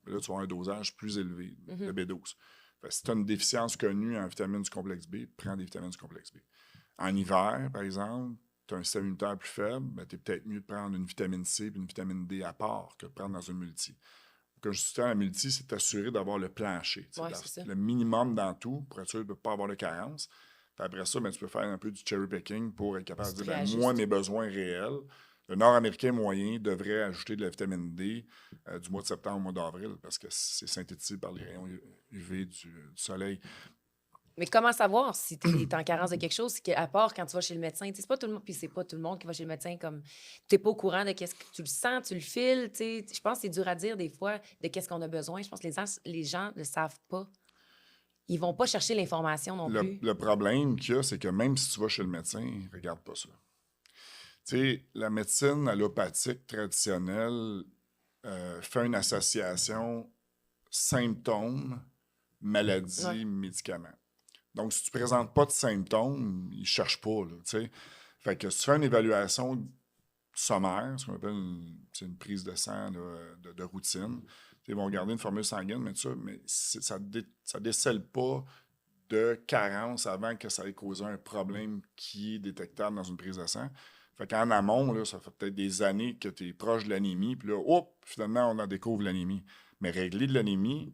là, tu vas avoir un dosage plus élevé de B12. Fait que si tu as une déficience connue en vitamine du complexe B, prends des vitamines du complexe B. En hiver, par exemple, tu as un système immunitaire plus faible, ben, tu es peut-être mieux de prendre une vitamine C et une vitamine D à part que de prendre dans une multi. Quand je suis dans la multi, c'est t'assurer d'avoir le plancher. Ouais, c'est ça. Le minimum dans tout pour être sûr de ne pas avoir de carence. Puis après ça, ben, tu peux faire un peu du cherry picking pour être capable de dire, ben, moi, mes besoins réels. Le Nord-Américain moyen devrait ajouter de la vitamine D du mois de septembre au mois d'avril parce que c'est synthétisé par les rayons UV du soleil. Mais comment savoir si tu es en carence de quelque chose, c'est qu'à part quand tu vas chez le médecin, tu sais, c'est pas tout le monde, puis c'est pas tout le monde qui va chez le médecin comme tu n'es pas au courant de qu'est-ce que tu le sens, tu le files, tu sais. Je pense que c'est dur à dire des fois de qu'est-ce qu'on a besoin. Je pense que les gens ne savent pas. Ils vont pas chercher l'information non plus. Le problème qu'il y a, c'est que même si tu vas chez le médecin, regarde pas ça. Tu sais, la médecine allopathique traditionnelle fait une association symptômes, maladie, médicaments. Donc, si tu ne présentes pas de symptômes, ils ne cherchent pas. Là, t'sais. Fait que si tu fais une évaluation sommaire, ce qu'on appelle une prise de sang là, de routine, ils vont regarder une formule sanguine, mais ça ne décèle pas de carence avant que ça ait causé un problème qui est détectable dans une prise de sang. Fait qu'en amont, là, ça fait peut-être des années que tu es proche de l'anémie, puis là, finalement, on en découvre l'anémie. Mais régler de l'anémie,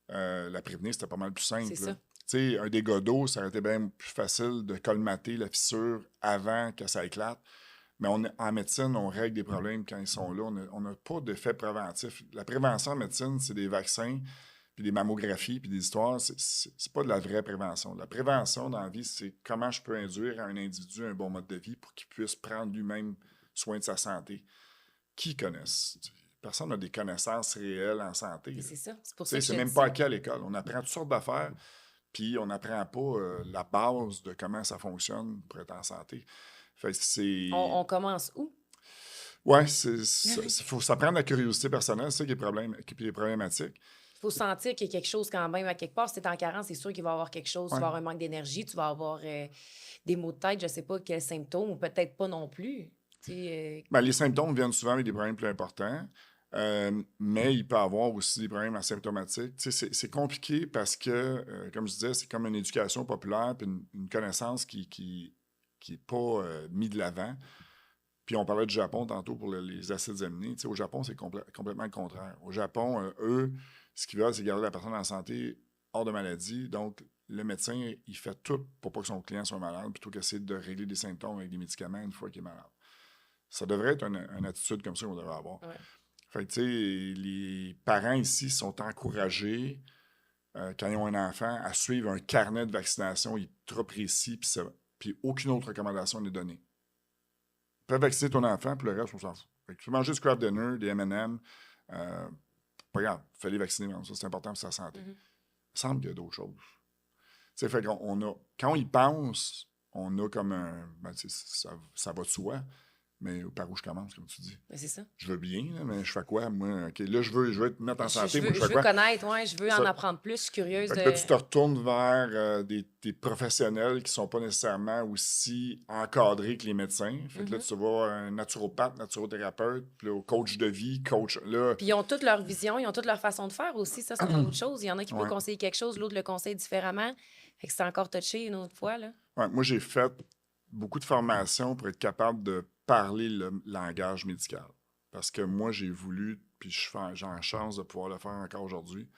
la prévenir, c'était pas mal plus simple. C'est ça. Tu sais, un dégât d'eau, ça aurait été bien plus facile de colmater la fissure avant que ça éclate. Mais en médecine, on règle des problèmes quand ils sont là. On n'a pas d'effet préventif. La prévention en médecine, c'est des vaccins, puis des mammographies, puis des histoires. C'est pas de la vraie prévention. La prévention dans la vie, c'est comment je peux induire à un individu un bon mode de vie pour qu'il puisse prendre lui-même soin de sa santé. Qui connaissent? Personne n'a des connaissances réelles en santé. C'est ça. C'est pour ça que c'est même pas acquis à l'école. On apprend toutes sortes d'affaires, puis on n'apprend pas la base de comment ça fonctionne pour être en santé. Fait que c'est... On commence où? Oui, il faut s'apprendre la curiosité personnelle, c'est ça qui est problématique. Il faut sentir qu'il y a quelque chose quand même à quelque part. Si tu es en carence, c'est sûr qu'il va y avoir quelque chose. Tu vas avoir un manque d'énergie, tu vas avoir des maux de tête, je ne sais pas quels symptômes, ou peut-être pas non plus. Ben, les symptômes viennent souvent avec des problèmes plus importants, mais il peut y avoir aussi des problèmes asymptomatiques. C'est compliqué parce que, comme je disais, c'est comme une éducation populaire puis une connaissance qui n'est pas mise de l'avant. Puis on parlait du Japon tantôt pour les acides aminés. Au Japon, c'est complètement le contraire. Au Japon, eux, ce qu'ils veulent, c'est garder la personne en santé hors de maladie. Donc, le médecin, il fait tout pour pas que son client soit malade, plutôt qu'essayer de régler des symptômes avec des médicaments une fois qu'il est malade. Ça devrait être une attitude comme ça qu'on devrait avoir. Ouais. Fait que, tu sais, les parents ici sont encouragés, quand ils ont un enfant, à suivre un carnet de vaccination ultra précis, puis aucune autre recommandation n'est donnée. Tu peux vacciner ton enfant, puis le reste, on s'en fout. Fait que tu peux manger du Kraft Dinner, des M&M, pas grave, il fallait vacciner, ça c'est important pour sa santé. me semble qu'il y a d'autres choses. Tu sais, fait qu'on a, quand on y pense, on a comme un. Ben, ça va de soi, mais par où je commence, comme tu dis? Ben, c'est ça. Je veux bien, là, mais je fais quoi, moi? OK, là, je veux te mettre en santé, moi, je Je fais veux quoi? connaître, ouais, je veux en Ça, apprendre plus. Je suis curieuse fait que de. là, tu te retournes vers des professionnels qui sont pas nécessairement aussi encadrés que les médecins. Fait que là, tu vas un naturopathe, naturothérapeute, puis là, coach de vie, coach. Là, Puis ils ont toute leur vision, ils ont toute leur façon de faire aussi. Ça, c'est une autre chose. Il y en a qui peuvent ouais. conseiller quelque chose, l'autre le conseille différemment. Fait que c'est encore touché une autre fois, là. Ouais, moi, j'ai fait beaucoup de formations pour être capable de parler le langage médical. Parce que moi, j'ai voulu, puis j'ai la chance de pouvoir le faire encore aujourd'hui,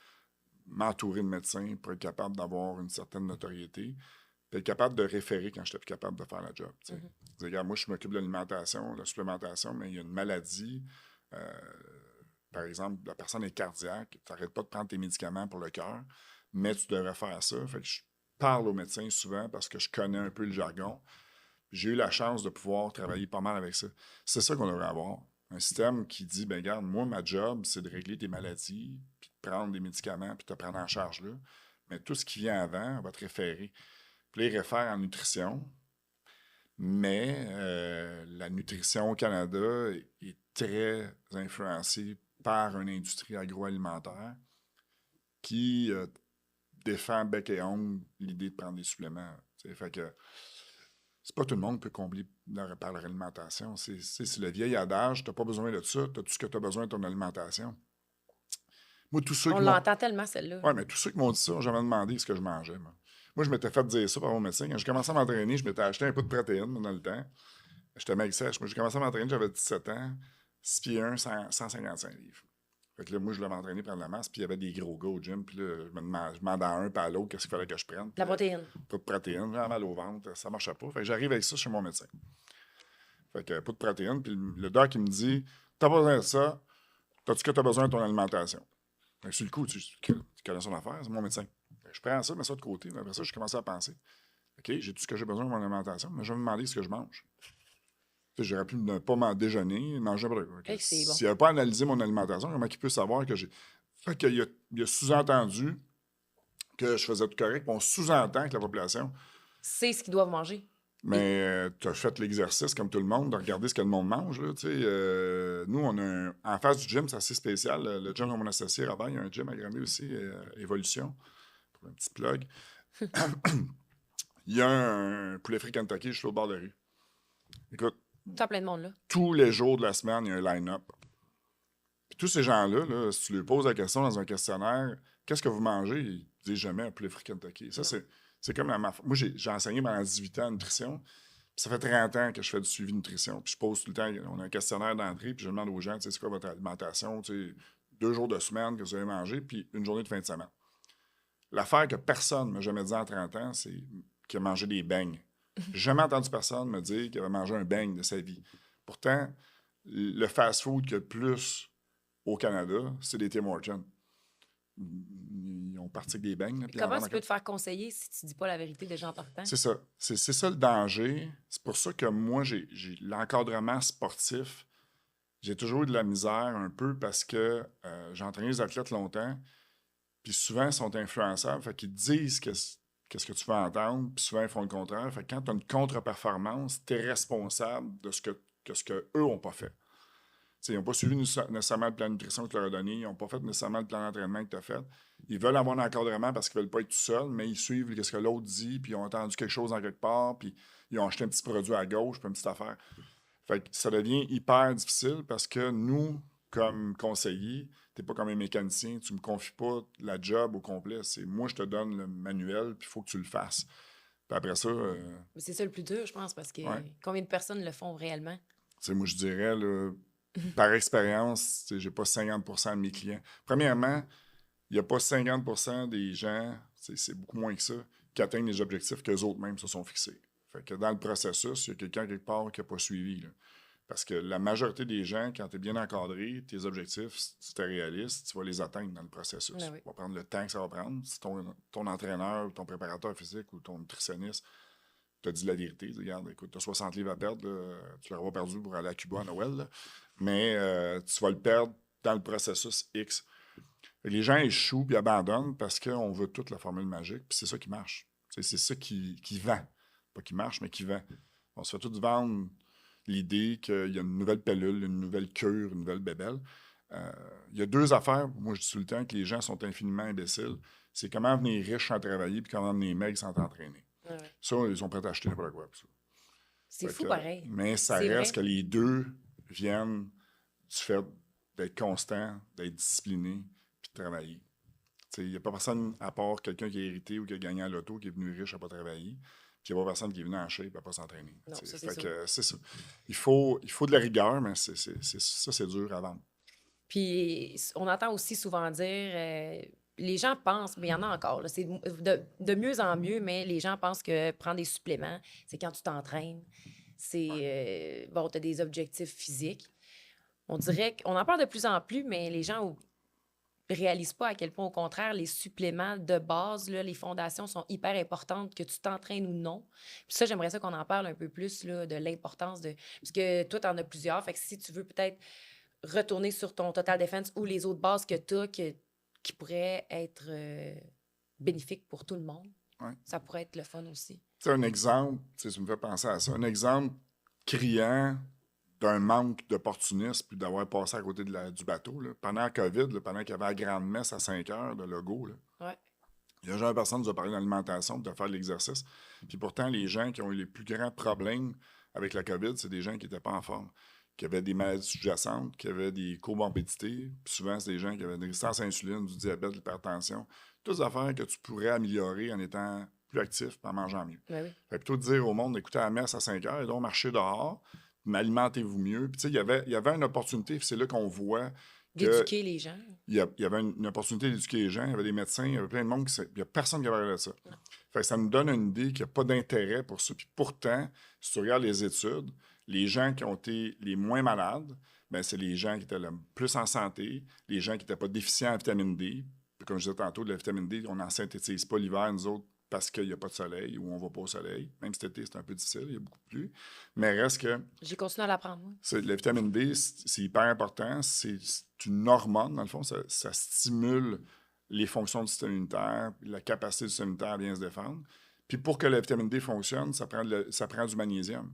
m'entourer de médecins pour être capable d'avoir une certaine notoriété, puis être capable de référer quand je n'étais plus capable de faire la job. Tu sais. Dire, regarde, moi, je m'occupe de l'alimentation, de la supplémentation, mais il y a une maladie. euh, Par exemple, la personne est cardiaque, tu n'arrêtes pas de prendre tes médicaments pour le cœur, mais tu devrais faire ça. Fait que je parle aux médecins souvent parce que je connais un peu le jargon. J'ai eu la chance de pouvoir travailler pas mal avec ça. C'est ça qu'on devrait avoir. Un système qui dit, ben regarde, moi, ma job, c'est de régler tes maladies, puis de prendre des médicaments, puis de te prendre en charge là. Mais tout ce qui vient avant, on va te référer. Puis là, ils réfèrent en nutrition, mais la nutrition au Canada est très influencée par une industrie agroalimentaire qui défend bec et ongle l'idée de prendre des suppléments. T'sais. Fait que c'est pas tout le monde qui peut combler par leur alimentation. C'est le vieil adage, t'as pas besoin de ça, t'as tout ce que tu as besoin de ton alimentation. Moi, tous ceux On qui m'ont. l'entend tellement, celle-là. Ouais, mais tous ceux qui m'ont dit ça, j'avais demandé ce que je mangeais. Moi, je m'étais fait dire ça par mon médecin. Quand j'ai commencé à m'entraîner, je m'étais acheté un peu de protéines moi, dans le temps. J'étais mec sèche. Moi, j'ai commencé à m'entraîner, j'avais 17 ans, 6 pieds 1, 155 livres. Fait que là, moi, je l'avais entraîné prendre la masse, puis il y avait des gros gars au gym, puis là, je demandais à un puis à l'autre qu'est-ce qu'il fallait que je prenne. La protéine. Pas de protéines, j'avais mal au ventre, ça marchait pas. Fait que j'arrive avec ça chez mon médecin. Fait que pas de protéines, puis le doc, il me dit, t'as pas besoin de ça, t'as-tu ce que t'as besoin de ton alimentation? Fait que sur le coup, tu connais son affaire, c'est mon médecin. Je prends ça, mets ça de côté, puis après ça, je commence à penser. OK, j'ai tout ce que j'ai besoin de mon alimentation, mais je vais me demander ce que je mange. J'aurais pu ne pas m'en déjeuner, manger après. Okay. C'est bon. S'il n'avait pas analysé mon alimentation, comment il peut savoir que j'ai. Fait qu'il a sous-entendu que je faisais tout correct, puis on sous-entend que la population. C'est ce qu'ils doivent manger. Mais tu as fait l'exercice, comme tout le monde, de regarder ce que le monde mange. Là, nous, on a en face du gym, c'est assez spécial. Le gym de mon associé, Robert, il y a un gym à Granby aussi, Évolution, pour un petit plug. Il y a un poulet frit Kentucky juste au bord de la rue. Écoute, T'as plein de monde, là. tous les jours de la semaine, il y a un line-up. Puis tous ces gens-là, là, si tu leur poses la question dans un questionnaire, qu'est-ce que vous mangez? Ils disent jamais un poulet frit Kentucky. Ça, c'est comme moi, j'ai enseigné pendant 18 ans en nutrition. Puis ça fait 30 ans que je fais du suivi de nutrition. Puis je pose tout le temps, on a un questionnaire d'entrée, puis je demande aux gens, tu sais, c'est quoi votre alimentation? Tu sais, 2 jours de semaine que vous avez mangé, puis une journée de fin de semaine. L'affaire que personne ne m'a jamais dit en 30 ans, c'est qu'il a mangé des beignes. J'ai jamais entendu personne me dire qu'il avait mangé un beigne de sa vie. Pourtant, le fast-food qu'il y a le plus au Canada, c'est des Tim Hortons. Ils ont parti avec des beignes. Comment tu peux te faire conseiller si tu dis pas la vérité déjà en partant? C'est ça. C'est ça le danger. C'est pour ça que moi, j'ai l'encadrement sportif. J'ai toujours eu de la misère un peu parce que j'ai entraîné les athlètes longtemps. Puis souvent, ils sont influençables. Fait qu'ils disent qu'est-ce que tu veux entendre. Puis souvent, ils font le contraire. Fait que quand tu as une contre-performance, tu es responsable de ce que eux n'ont pas fait. T'sais, ils n'ont pas suivi nécessairement le plan de nutrition que tu leur as donné. Ils n'ont pas fait nécessairement le plan d'entraînement que tu as fait. Ils veulent avoir un encadrement parce qu'ils ne veulent pas être tout seuls, mais ils suivent ce que l'autre dit, puis ils ont entendu quelque chose en quelque part, puis ils ont acheté un petit produit à gauche, puis une petite affaire. Fait que ça devient hyper difficile parce que nous, comme conseillers, tu n'es pas comme un mécanicien, tu ne me confies pas la job au complet. C'est moi, je te donne le manuel, puis il faut que tu le fasses. Puis après ça. C'est ça le plus dur, je pense, parce que combien de personnes le font réellement? Moi, je dirais, là, par expérience, j'ai pas 50% de mes clients. Premièrement, il n'y a pas 50% des gens, c'est beaucoup moins que ça, qui atteignent les objectifs qu'eux autres mêmes se sont fixés. Fait que dans le processus, il y a quelqu'un quelque part qui n'a pas suivi. Là. Parce que la majorité des gens, quand tu es bien encadré, tes objectifs, si tu es réaliste, tu vas les atteindre dans le processus. Ben oui. Tu vas prendre le temps que ça va prendre. Si ton entraîneur, ton préparateur physique ou ton nutritionniste t'a dit la vérité, regarde, écoute, tu as 60 livres à perdre, là, tu l'auras pas perdu pour aller à Cuba à Noël, là, mais tu vas le perdre dans le processus X. Les gens échouent puis abandonnent parce qu'on veut toute la formule magique, puis c'est ça qui marche. C'est ça qui vend. Pas qui marche, mais qui vend. On se fait tout vendre l'idée qu'il y a une nouvelle pilule, une nouvelle cure, une nouvelle bébelle. Il y a deux affaires, moi je dis tout le temps que les gens sont infiniment imbéciles. C'est comment venir riche sans travailler puis comment venir maigre sans t'entraîner. Ouais, ouais. Ça, ils sont prêts à acheter n'importe quoi. Pour ça. C'est Fait fou que, pareil. mais ça C'est reste vrai. que les deux viennent du fait d'être constant, d'être discipliné puis de travailler. Il n'y a pas personne, à part quelqu'un qui a hérité ou qui a gagné à l'auto, qui est venu riche à pas travailler. Puis il n'y a pas personne qui est venu en shape à pas s'entraîner. Non, ça, c'est Fait sûr. que c'est ça. Il faut de la rigueur, mais ça, c'est dur à vendre. Puis on entend aussi souvent dire, les gens pensent, mais il y en a encore, là, c'est de mieux en mieux, mais les gens pensent que prendre des suppléments, c'est quand tu t'entraînes. C'est, bon, tu as des objectifs physiques. On dirait qu'on en parle de plus en plus, mais les gens réalisent pas à quel point, au contraire, les suppléments de base, là, les fondations sont hyper importantes, que tu t'entraînes ou non. Puis ça, j'aimerais ça qu'on en parle un peu plus là, de l'importance de... Parce que toi, tu en as plusieurs. Fait que si tu veux peut-être retourner sur ton Total Defense ou les autres bases que tu as qui pourraient être bénéfiques pour tout le monde, Ouais. ça pourrait être le fun aussi. Un exemple, tu me fais penser à ça, un exemple criant d'un manque d'opportunisme puis d'avoir passé à côté du bateau. Là. Pendant la COVID, là, pendant qu'il y avait la grande messe à 5 heures de logo, là, Ouais. il y a jamais personne qui nous a parlé d'alimentation, de faire de l'exercice. Puis pourtant, les gens qui ont eu les plus grands problèmes avec la COVID, c'est des gens qui n'étaient pas en forme, qui avaient des maladies sous-jacentes, qui avaient des comorbidités. Puis souvent, c'est des gens qui avaient une résistance à l'insuline, du diabète, de l'hypertension. Toutes des affaires que tu pourrais améliorer en étant plus actif et en mangeant mieux. Ben oui. Fait plutôt de dire au monde, écoutez la messe à 5 heures et donc marchez dehors, mais alimentez-vous mieux. Puis tu sais, il y avait une opportunité, puis c'est là qu'on voit que D'éduquer les gens. il y avait une opportunité d'éduquer les gens, il y avait des médecins, il y avait plein de monde, il n'y a personne qui avait regardé ça. Fait que ça nous donne une idée qu'il n'y a pas d'intérêt pour ça. Puis pourtant, si tu regardes les études, les gens qui ont été les moins malades, ben c'est les gens qui étaient le plus en santé, les gens qui n'étaient pas déficients en vitamine D. Puis comme je disais tantôt, de la vitamine D, on n'en synthétise pas l'hiver, nous autres, parce qu'il n'y a pas de soleil ou on ne va pas au soleil. Même cet été, c'est un peu difficile, il y a beaucoup plus. Mais reste que J'ai continué à l'apprendre, moi. la vitamine D, c'est hyper important. C'est une hormone, dans le fond. Ça stimule les fonctions du système immunitaire, la capacité du système immunitaire à bien se défendre. Puis pour que la vitamine D fonctionne, ça prend du magnésium.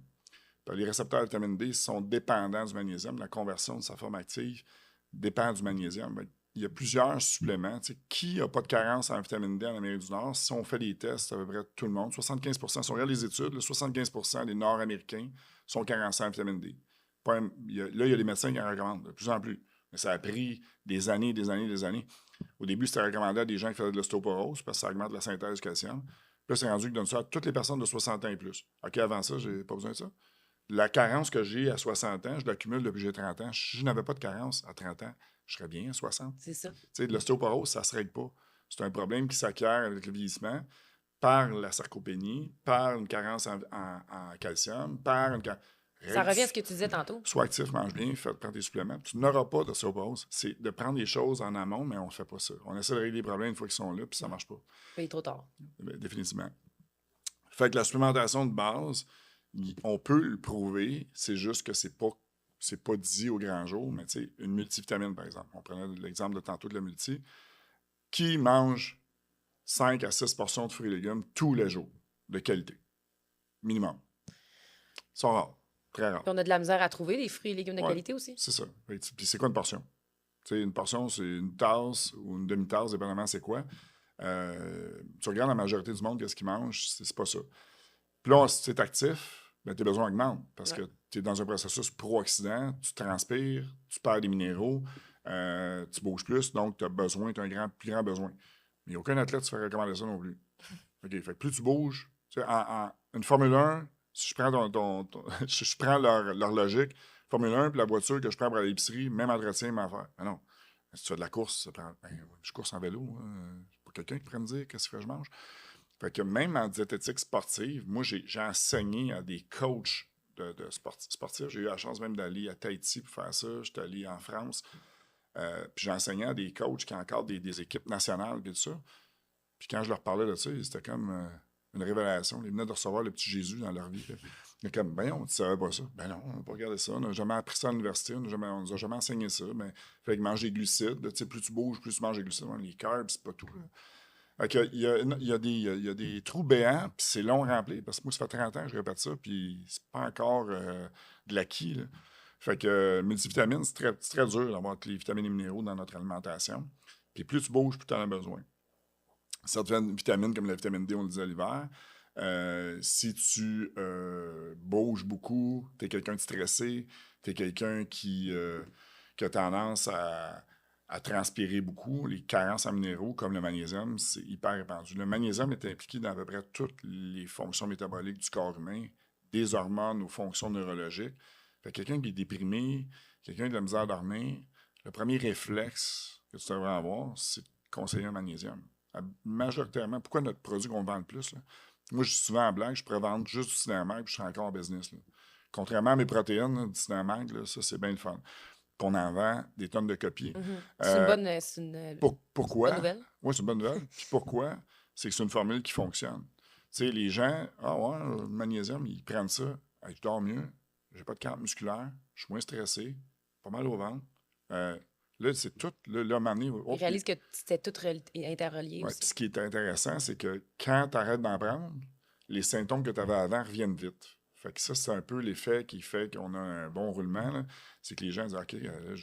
Puis les récepteurs de vitamine D sont dépendants du magnésium. La conversion de sa forme active dépend du magnésium. Il y a plusieurs suppléments. Qui n'a pas de carence en vitamine D en Amérique du Nord? Si on fait des tests, à peu près tout le monde, 75 si on regarde les études, là, 75 des Nord-Américains sont carencés en vitamine D. Là, il y a des médecins qui en recommandent de plus en plus. Mais ça a pris des années, des années, des années. Au début, c'était recommandé à des gens qui faisaient de l'ostéoporose parce que ça augmente la synthèse du calcium. Puis là, c'est rendu qu'ils donnent ça à toutes les personnes de 60 ans et plus. OK, avant ça, j'ai pas besoin de ça. La carence que j'ai à 60 ans, je l'accumule depuis que j'ai 30 ans. Si je n'avais pas de carence à 30 ans, je serais bien à 60. C'est ça. Tu sais, de l'ostéoporose, ça ne se règle pas. C'est un problème qui s'acquiert avec le vieillissement par la sarcopénie, par une carence en calcium, par une Ça revient à ce que tu disais tantôt. Sois actif, mange bien, prends tes suppléments. Tu n'auras pas d'ostéoporose. C'est de prendre les choses en amont, mais on ne fait pas ça. On essaie de régler les problèmes une fois qu'ils sont là, puis ça ne marche pas. Il est trop tard. Définitivement. Fait que la supplémentation de base, on peut le prouver, c'est juste que c'est pas dit au grand jour, mais tu sais, une multivitamine, par exemple. On prenait l'exemple de tantôt de la multi. Qui mange 5 à 6 portions de fruits et légumes tous les jours, de qualité? Minimum. Ils sont rares. Très rares. Puis on a de la misère à trouver des fruits et légumes de Ouais, qualité aussi. c'est ça. Puis c'est quoi une portion? Tu sais, une portion, c'est une tasse ou une demi-tasse, dépendamment c'est quoi. Tu regardes la majorité du monde, qu'est-ce qu'ils mangent, c'est pas ça. Puis là, si tu es actif, ben, tes besoins augmentent parce que tu es dans un processus pro-oxydant, tu transpires, tu perds des minéraux, tu bouges plus, donc tu as besoin, tu as un plus grand besoin. Mais il n'y a aucun athlète qui se fait recommander ça non plus. OK, fait que plus tu bouges, tu sais, une Formule 1, si je prends si je prends leur logique, Formule 1 puis la voiture que je prends pour aller à l'épicerie, même entretien, même affaire. Mais non. Si tu fais de la course, ça prend, je course en vélo. C'est pas quelqu'un qui pourrait me dire qu'est-ce que je mange. Fait que même en diététique sportive, moi, j'ai enseigné à des coachs de sportifs. J'ai eu la chance même d'aller à Tahiti pour faire ça. J'étais allé en France. Puis j'ai enseigné à des coachs qui encadrent des équipes nationales et tout ça. Puis quand je leur parlais de ça, c'était comme... une révélation. Ils venaient de recevoir le petit Jésus dans leur vie. Là. Mais comme, ben non, tu savais pas ça. Ben non, on n'a pas regardé ça. On n'a jamais appris ça à l'université. On nous a jamais enseigné ça. Mais fait que manger des glucides, tu sais, plus tu bouges, plus tu manges des glucides. Ouais, les carbs, c'est pas tout. Là. Fait que il y a des trous béants, puis c'est long à remplir. Parce que moi, ça fait 30 ans que je répète ça, puis c'est pas encore de l'acquis. Là. Fait que multivitamines, c'est très dur d'avoir tous les vitamines et minéraux dans notre alimentation. Puis plus tu bouges, plus tu en as besoin. Certaines vitamines, comme la vitamine D, on le disait l'hiver, si tu bouges beaucoup, tu es quelqu'un de stressé, tu es quelqu'un qui a tendance à transpirer beaucoup, les carences en minéraux, comme le magnésium, c'est hyper répandu. Le magnésium est impliqué dans à peu près toutes les fonctions métaboliques du corps humain, des hormones aux fonctions neurologiques. Fait que quelqu'un qui est déprimé, quelqu'un qui a de la misère à dormir, le premier réflexe que tu devrais avoir, c'est de conseiller un magnésium. Majoritairement, pourquoi notre produit qu'on vend le plus? Là? Moi, je suis souvent en blague, je pourrais vendre juste du Cinémag, puis je serais encore en business. Là. Contrairement à mes protéines, là, du Cinémag, là, ça, c'est bien le fun. Qu'on en vend des tonnes de copies. C'est une bonne, Pourquoi? bonne nouvelle. Oui, c'est une bonne nouvelle. Puis pourquoi? C'est que c'est une formule qui fonctionne. Tu sais, les gens, le magnésium, ils prennent ça. Hey, je dors mieux, j'ai pas de crampe musculaire, je suis moins stressé, pas mal au ventre. Là, c'est tout. Là, à un moment donné, Ils réalisent que c'était tout interrelié ouais, aussi. ce qui est intéressant, c'est que quand tu arrêtes d'en prendre, les symptômes que tu avais avant reviennent vite. Fait que ça, c'est un peu l'effet qui fait qu'on a un bon roulement. Là. C'est que les gens disent OK,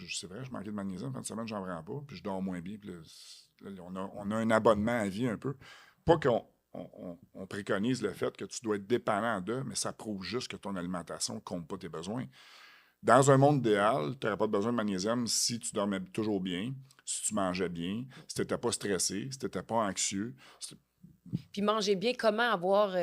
c'est vrai, je manquais de magnésium, fin de semaine, j'en prends pas, puis je dors moins bien. Puis là, on a un abonnement à vie un peu. Pas qu'on on préconise le fait que tu dois être dépendant d'eux, mais ça prouve juste que ton alimentation ne compte pas tes besoins. Dans un monde idéal, tu n'aurais pas besoin de magnésium si tu dormais toujours bien, si tu mangeais bien, si tu n'étais pas stressé, si tu n'étais pas anxieux. Puis manger bien, comment avoir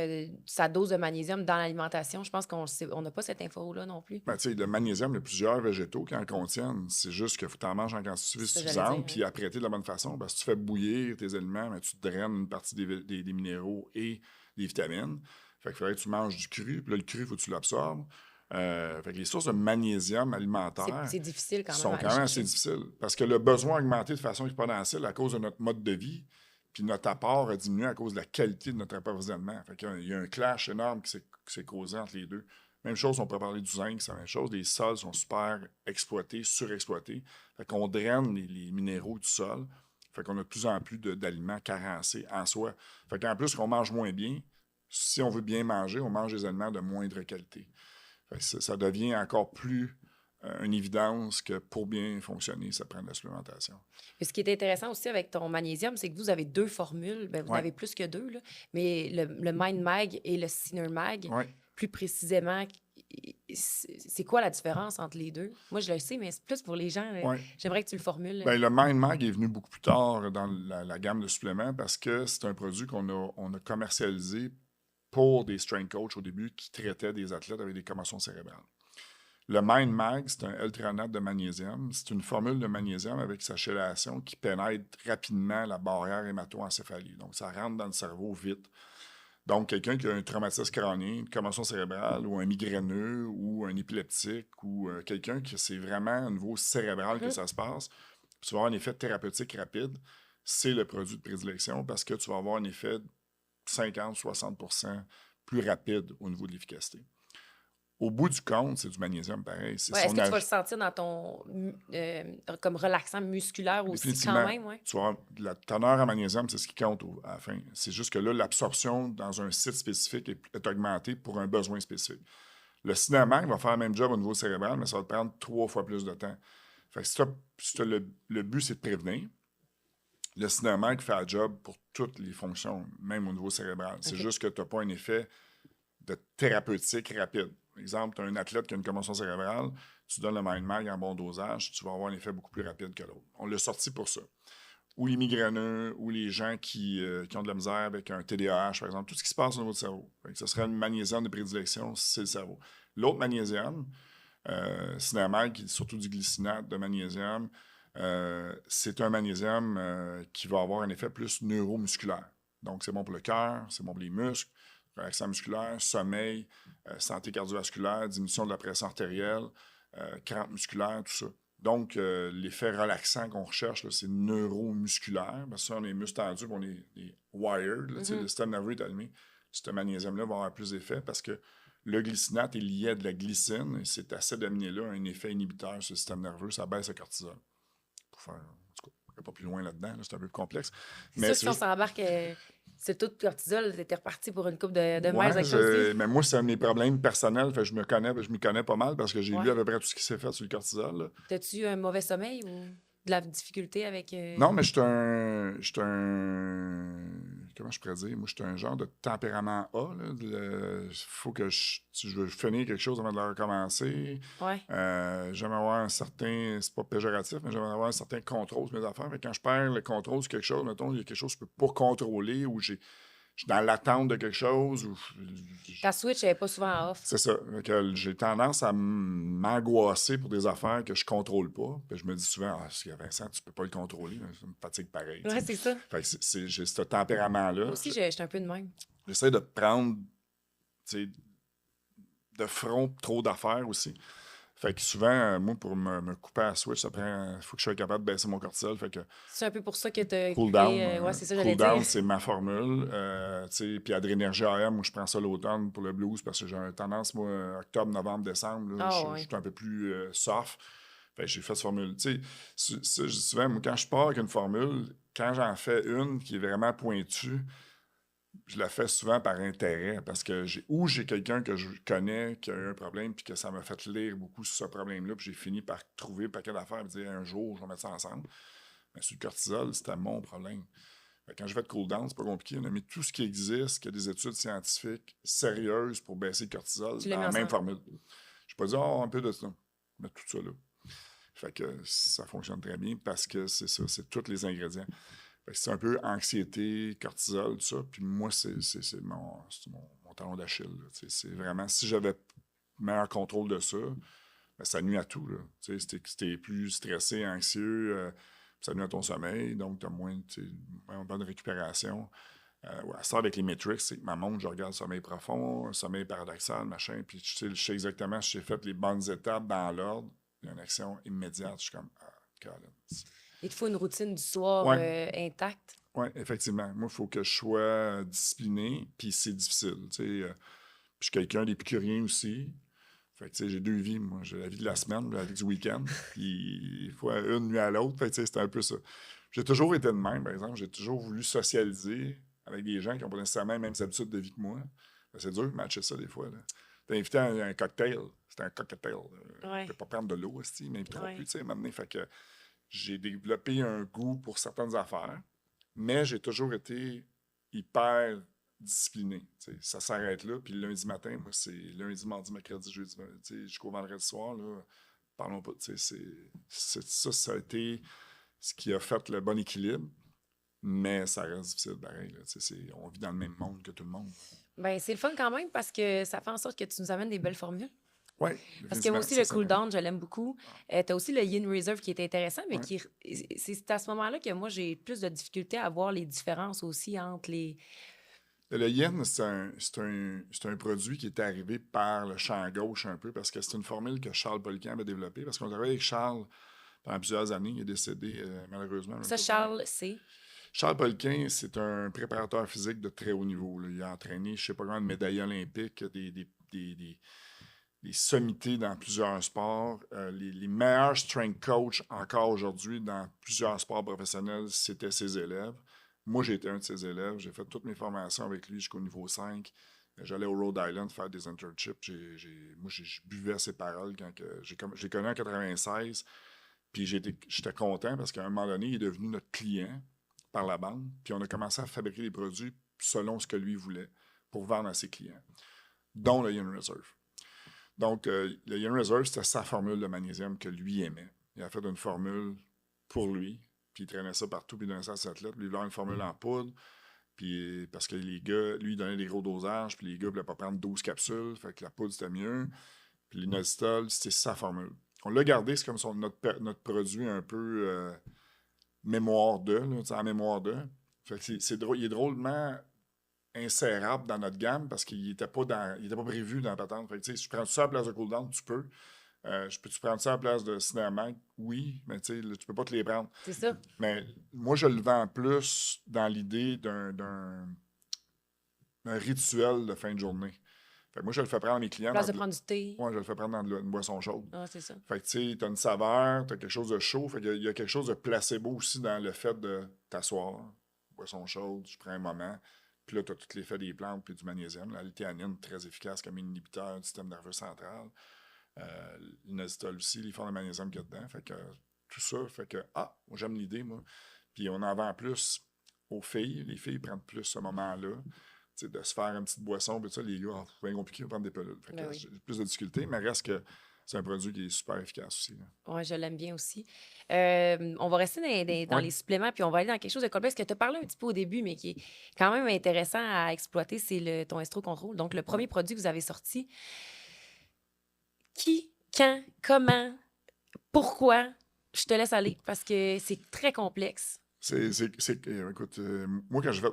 sa dose de magnésium dans l'alimentation? Je pense on n'a pas cette info-là non plus. Ben, le magnésium, il y a plusieurs végétaux qui en contiennent. C'est juste qu'il faut que tu en manges en quantité suffisante, puis à traiter de la bonne façon. Parce que si tu fais bouillir tes aliments, ben, tu draines une partie des minéraux et des vitamines. Fait qu'il faudrait que tu manges du cru, puis là, le cru, il faut que tu l'absorbes. Fait que les sources de magnésium alimentaire c'est difficile quand même sont à aller quand même chercher. assez difficiles. Parce que le besoin a augmenté de façon exponentielle à cause de notre mode de vie, puis notre apport a diminué à cause de la qualité de notre approvisionnement. Fait qu'il y a un clash énorme qui s'est causé entre les deux. Même chose, on peut parler du zinc, c'est la même chose. Les sols sont super exploités, surexploités. Fait qu'on draine les minéraux du sol. Fait qu'on a de plus en plus d'aliments carencés en soi. Fait qu'en plus, qu'on mange moins bien, si on veut bien manger, on mange des aliments de moindre qualité. Fait que ça devient encore plus une évidence que pour bien fonctionner, ça prend de la supplémentation. Et ce qui est intéressant aussi avec ton magnésium, c'est que vous avez deux formules. Ben, vous en avez plus que deux, là. Mais le Mind Mag et le Sinner Mag, plus précisément, c'est quoi la différence entre les deux? Moi, je le sais, mais c'est plus pour les gens. J'aimerais que tu le formules. Bien, le Mind Mag est venu beaucoup plus tard dans la gamme de suppléments parce que c'est un produit qu'on a commercialisé pour des strength coachs au début qui traitaient des athlètes avec des commotions cérébrales. Le Mind Mag, c'est un ultranate de magnésium. C'est une formule de magnésium avec sa chélation qui pénètre rapidement la barrière hémato-encéphalique. Donc, ça rentre dans le cerveau vite. Donc, quelqu'un qui a un traumatisme crânien, une commotion cérébrale, ou un migraineux, ou un épileptique, ou quelqu'un qui c'est vraiment au niveau cérébral que ça se passe, tu vas avoir un effet thérapeutique rapide. C'est le produit de prédilection parce que tu vas avoir un effet 50-60% plus rapide au niveau de l'efficacité. Au bout du compte, c'est du magnésium pareil. Est-ce que tu vas le sentir dans ton comme relaxant musculaire aussi quand même? Ouais. Tu vas la teneur en magnésium, c'est ce qui compte à la fin. C'est juste que là, l'absorption dans un site spécifique est augmentée pour un besoin spécifique. Le Cinémag va faire le même job au niveau cérébral, mais ça va te prendre 3 fois plus de temps. Fait que le but, c'est de prévenir. Le Cinémag fait un job pour toutes les fonctions, même au niveau cérébral. C'est juste que tu n'as pas un effet de thérapeutique rapide. Par exemple, tu as un athlète qui a une commotion cérébrale, tu donnes le Mind Mag en bon dosage, tu vas avoir un effet beaucoup plus rapide que l'autre. On l'a sorti pour ça. Ou les migraineux, ou les gens qui ont de la misère avec un TDAH, par exemple, tout ce qui se passe au niveau du cerveau. Ce serait un magnésium de prédilection, c'est le cerveau. L'autre magnésium, Cinémag, qui est surtout du glycinate de magnésium, c'est un magnésium qui va avoir un effet plus neuromusculaire. Donc, c'est bon pour le cœur, c'est bon pour les muscles, relaxant musculaire, sommeil, santé cardiovasculaire, diminution de la pression artérielle, crampes musculaires, tout ça. Donc, l'effet relaxant qu'on recherche, là, c'est neuromusculaire. Parce que ça, on est muscles tendus, on est wired, là, le système nerveux est allumé. ce magnésium-là va avoir plus d'effet parce que le glycinate est lié à de la glycine et cet acide aminé-là a un effet inhibiteur sur le système nerveux, ça baisse le cortisol. Pour faire, en tout cas, je ne vais pas plus loin là-dedans, là, c'est un peu complexe. C'est Mais sûr que c'est si on juste... s'embarque ce taux de cortisol, t'étais reparti pour une coupe de miles Ouais, avec ça aussi. mais moi, c'est un de mes problèmes personnels. Fait que je m'y connais pas mal parce que j'ai lu Ouais. à peu près tout ce qui s'est fait sur le cortisol. Là. T'as-tu un mauvais sommeil ou de la difficulté avec... Non, mais comment je pourrais dire? Moi, je suis un genre de tempérament A. Il faut que si je veux finir quelque chose avant de le recommencer. Ouais. J'aime avoir un certain, c'est pas péjoratif, mais j'aime avoir un certain contrôle sur mes affaires. Mais quand je perds le contrôle sur quelque chose, mettons, il y a quelque chose que je peux pas contrôler ou je suis dans l'attente de quelque chose. Ta switch, elle n'est pas souvent off. C'est ça. Fait que j'ai tendance à m'angoisser pour des affaires que je contrôle pas. Puis je me dis souvent, s'il y a Vincent, tu peux pas le contrôler. Ça me fatigue pareil. Ouais, c'est ça. Fait que j'ai ce tempérament-là. Moi aussi, j'étais un peu de même. J'essaie de prendre de front trop d'affaires aussi. Fait que souvent, moi, pour me couper à la switch, il faut que je sois capable de baisser mon cortisol. Fait que C'est un peu pour ça que tu as cool créé... down, ouais, c'est ça, j'allais cool down, dire. c'est ma formule. Puis Adrénergie AM, moi, je prends ça l'automne pour le blues parce que j'ai une tendance, moi, octobre, novembre, décembre, là, je suis un peu plus soft. Fait que j'ai fait cette formule. Tu sais, je dis souvent, moi, quand je pars avec une formule, quand j'en fais une qui est vraiment pointue, je la fais souvent par intérêt parce que j'ai quelqu'un que je connais qui a eu un problème puis que ça m'a fait lire beaucoup sur ce problème-là puis j'ai fini par trouver un paquet d'affaires et dire un jour, je vais mettre ça ensemble. Mais sur le cortisol, c'était mon problème. Quand je fais de cool down, c'est pas compliqué. On a mis tout ce qui existe, qu'il y a des études scientifiques sérieuses pour baisser le cortisol Tu l'as dans mis la même ensemble. formule. Je pas dit, un peu de ça. Mais tout ça là. Fait que ça fonctionne très bien parce que c'est ça, c'est tous les ingrédients. Fait que c'est un peu anxiété, cortisol, tout ça. Puis moi, c'est mon talon d'Achille. C'est vraiment, si j'avais meilleur contrôle de ça, ben, ça nuit à tout. Là. Si t'es plus stressé, anxieux, ça nuit à ton sommeil, donc tu as moins de récupération. Ça, avec les metrics, c'est que ma montre, je regarde sommeil profond, sommeil paradoxal, machin, puis je sais exactement si j'ai fait les bonnes étapes dans l'ordre. Il y a une action immédiate. Je suis comme, Il te faut une routine du soir ouais. intacte. Oui, effectivement. Moi, il faut que je sois discipliné, puis c'est difficile. Je suis quelqu'un d'épicurien aussi. Fait que, j'ai deux vies, moi. J'ai la vie de la semaine, la vie du week-end, puis il faut une nuit à l'autre. Fait que, c'est un peu ça. J'ai toujours été de même, par exemple. J'ai toujours voulu socialiser avec des gens qui n'ont pas nécessairement les mêmes habitudes de vie que moi. C'est dur de matcher ça, des fois. T'es invité à un cocktail. C'était un cocktail. Ouais. Je peux pas prendre de l'eau aussi, mais trop Ouais. plus, tu sais, m'amener. Fait que j'ai développé un goût pour certaines affaires. Mais j'ai toujours été hyper discipliné. T'sais. Ça s'arrête là. Puis le lundi matin, moi, c'est lundi, mardi, mercredi, jeudi, jusqu'au vendredi soir. Là, parlons pas. Ça a été ce qui a fait le bon équilibre. Mais ça reste difficile pareil. Là, on vit dans le même monde que tout le monde. Ben, c'est le fun quand même parce que ça fait en sorte que tu nous amènes des belles formules. Oui. Parce que moi aussi, le cool down, je l'aime beaucoup. Tu as aussi le yin reserve qui est intéressant, mais c'est à ce moment-là que moi, j'ai plus de difficulté à voir les différences aussi entre les... Le yin, c'est un produit qui est arrivé par le champ gauche un peu, parce que c'est une formule que Charles Poliquin avait développée, parce qu'on travaillait avec Charles pendant plusieurs années. Il est décédé, malheureusement. Ça, Charles, c'est... Charles Poliquin, c'est un préparateur physique de très haut niveau. Là. Il a entraîné, je ne sais pas combien de médailles olympiques, des sommités dans plusieurs sports. Les meilleurs strength coachs encore aujourd'hui dans plusieurs sports professionnels, c'était ses élèves. Moi, j'ai été un de ses élèves. J'ai fait toutes mes formations avec lui jusqu'au niveau 5. J'allais au Rhode Island faire des internships. Moi, je buvais ses paroles quand j'ai connu en 96. Puis j'étais content parce qu'à un moment donné, il est devenu notre client par la bande. Puis on a commencé à fabriquer des produits selon ce que lui voulait pour vendre à ses clients, dont le Yin Reserve. Donc, le Yin Reserve, c'était sa formule de magnésium que lui aimait. Il a fait une formule pour lui, puis il traînait ça partout, puis il donnait ça à ses athlètes. Puis il voulait une formule en poudre, puis parce que les gars, lui, il donnait des gros dosages, puis les gars ne voulaient pas prendre 12 capsules, fait que la poudre, c'était mieux. Puis l'inostol, c'était sa formule. On l'a gardé, c'est comme notre produit un peu mémoire de, en mémoire de. Fait que il est drôlement insérable dans notre gamme parce qu'il n'était pas prévu dans la patente. Fait que, si je prends ça à la place de cooldown, tu peux. Peux-tu prendre ça à la place de Cinnamon? Oui, mais tu peux pas te les prendre. C'est ça. Mais moi, je le vends plus dans l'idée d'un un rituel de fin de journée. Fait que moi, je le fais prendre à mes clients. Place de prendre du thé. Ouais, je le fais prendre dans une boisson chaude. Ah, c'est ça. Fait que, tu sais, t'as une saveur, t'as quelque chose de chaud. Fait qu'il y a quelque chose de placebo aussi dans le fait de t'asseoir, boisson chaude, je prends un moment. Puis là, t'as tout l'effet des plantes puis du magnésium. La L-théanine, très efficace comme inhibiteur du système nerveux central. L'inazitol aussi, l'effort de magnésium qu'il y a dedans. Fait que tout ça fait que, moi, j'aime l'idée, moi. Puis on en vend plus aux filles. Les filles prennent plus ce moment-là. De se faire une petite boisson, puis ça, les gars, c'est bien compliqué de prendre des pilules. Fait que Oui. j'ai plus de difficultés, mais reste que c'est un produit qui est super efficace aussi. Oui, je l'aime bien aussi. On va rester dans Ouais. les suppléments, puis on va aller dans quelque chose de complexe que tu as parlé un petit peu au début, mais qui est quand même intéressant à exploiter, c'est ton Estro Control. Donc, le premier produit que vous avez sorti. Qui, quand, comment, pourquoi? Je te laisse aller parce que c'est très complexe. Écoute, moi, quand je fais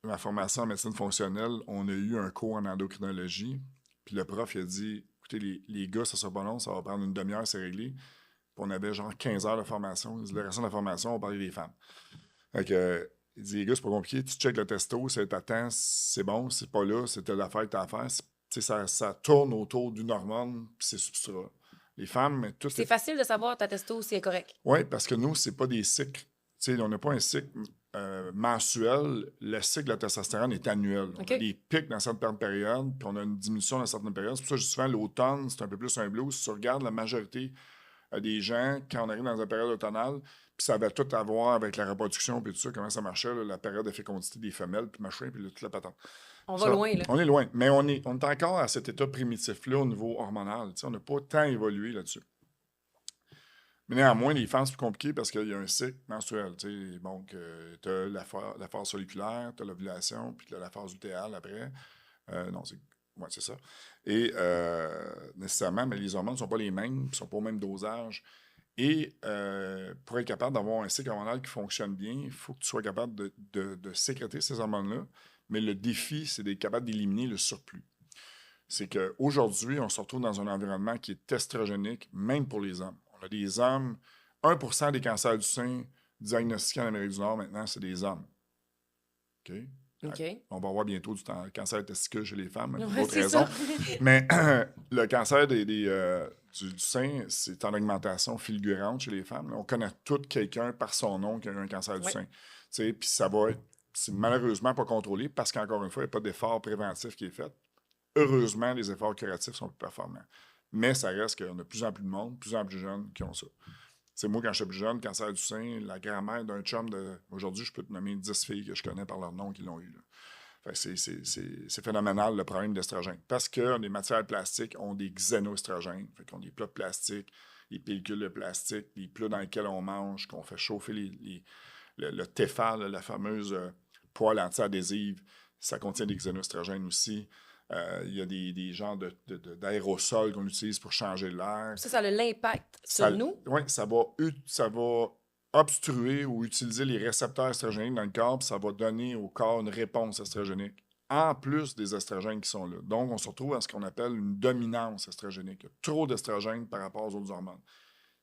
ma formation en médecine fonctionnelle, on a eu un cours en endocrinologie. Puis le prof, il a dit, écoutez, les gars, ça sera pas long, ça va prendre une demi-heure, c'est réglé. Puis on avait genre 15 heures de formation. Il dit, le restant de la formation, on parlait des femmes. Fait que, il dit, les gars, c'est pas compliqué. Tu checkes le testo, c'est t'attends, c'est bon, c'est pas là, c'est telle affaire que t'as à faire. Ça tourne autour d'une hormone, puis c'est substrat. Les femmes, tout C'est est. facile de savoir ta testo si elle est correcte. Oui, parce que nous, c'est pas des cycles. On n'a pas un cycle mensuel. Le cycle de la testostérone est annuel. On a des pics dans certaines périodes, puis on a une diminution dans certaines périodes. C'est pour ça que souvent, l'automne, c'est un peu plus un blues. Si tu regardes la majorité des gens, quand on arrive dans une période automnale, puis ça va tout avoir avec la reproduction, puis tout ça, comment ça marchait, là, la période de fécondité des femelles, puis machin, puis toute la patente. On va loin, là. On est loin, mais on est encore à cet état primitif-là au niveau hormonal. On n'a pas tant évolué là-dessus. Mais néanmoins, les femmes, c'est plus compliqué parce qu'il y a un cycle menstruel. Donc, tu as la phase folliculaire, tu as l'ovulation, puis tu as la phase lutéale après. Non, c'est ça. Et nécessairement, mais les hormones ne sont pas les mêmes, ne sont pas au même dosage. Et pour être capable d'avoir un cycle hormonal qui fonctionne bien, il faut que tu sois capable de sécréter ces hormones-là. Mais le défi, c'est d'être capable d'éliminer le surplus. C'est qu'aujourd'hui, on se retrouve dans un environnement qui est estrogénique, même pour les hommes. On a des hommes, 1% des cancers du sein diagnostiqués en Amérique du Nord maintenant, c'est des hommes. OK? On va avoir bientôt du cancer testicule chez les femmes, pour d'autres raisons. Mais le cancer du sein, c'est en augmentation fulgurante chez les femmes. On connaît tout quelqu'un par son nom qui a eu un cancer du sein. Puis ça va être, c'est malheureusement pas contrôlé parce qu'encore une fois, il n'y a pas d'effort préventif qui est fait. Heureusement, les efforts curatifs sont plus performants. Mais ça reste qu'on a de plus en plus de monde, de plus en plus jeunes qui ont ça. Moi, quand j'étais plus jeune, cancer du sein, la grand-mère d'un chum de. Aujourd'hui, je peux te nommer 10 filles que je connais par leur nom qui l'ont eu. C'est phénoménal le problème d'estrogène. Parce que les matières plastiques ont des xénoestrogènes. Fait qu'on a des plats de plastique, les pellicules de plastique, les plats dans lesquels on mange, qu'on fait chauffer le Tefal, la fameuse poêle anti-adhésive, ça contient des xénoestrogènes aussi. Il y a des genres d'aérosols qu'on utilise pour changer l'air. Ça a l'impact sur nous? Oui, ça va obstruer ou utiliser les récepteurs estrogéniques dans le corps, puis ça va donner au corps une réponse estrogénique, en plus des estrogènes qui sont là. Donc, on se retrouve à ce qu'on appelle une dominance estrogénique. Il y a trop d'estrogènes par rapport aux autres hormones.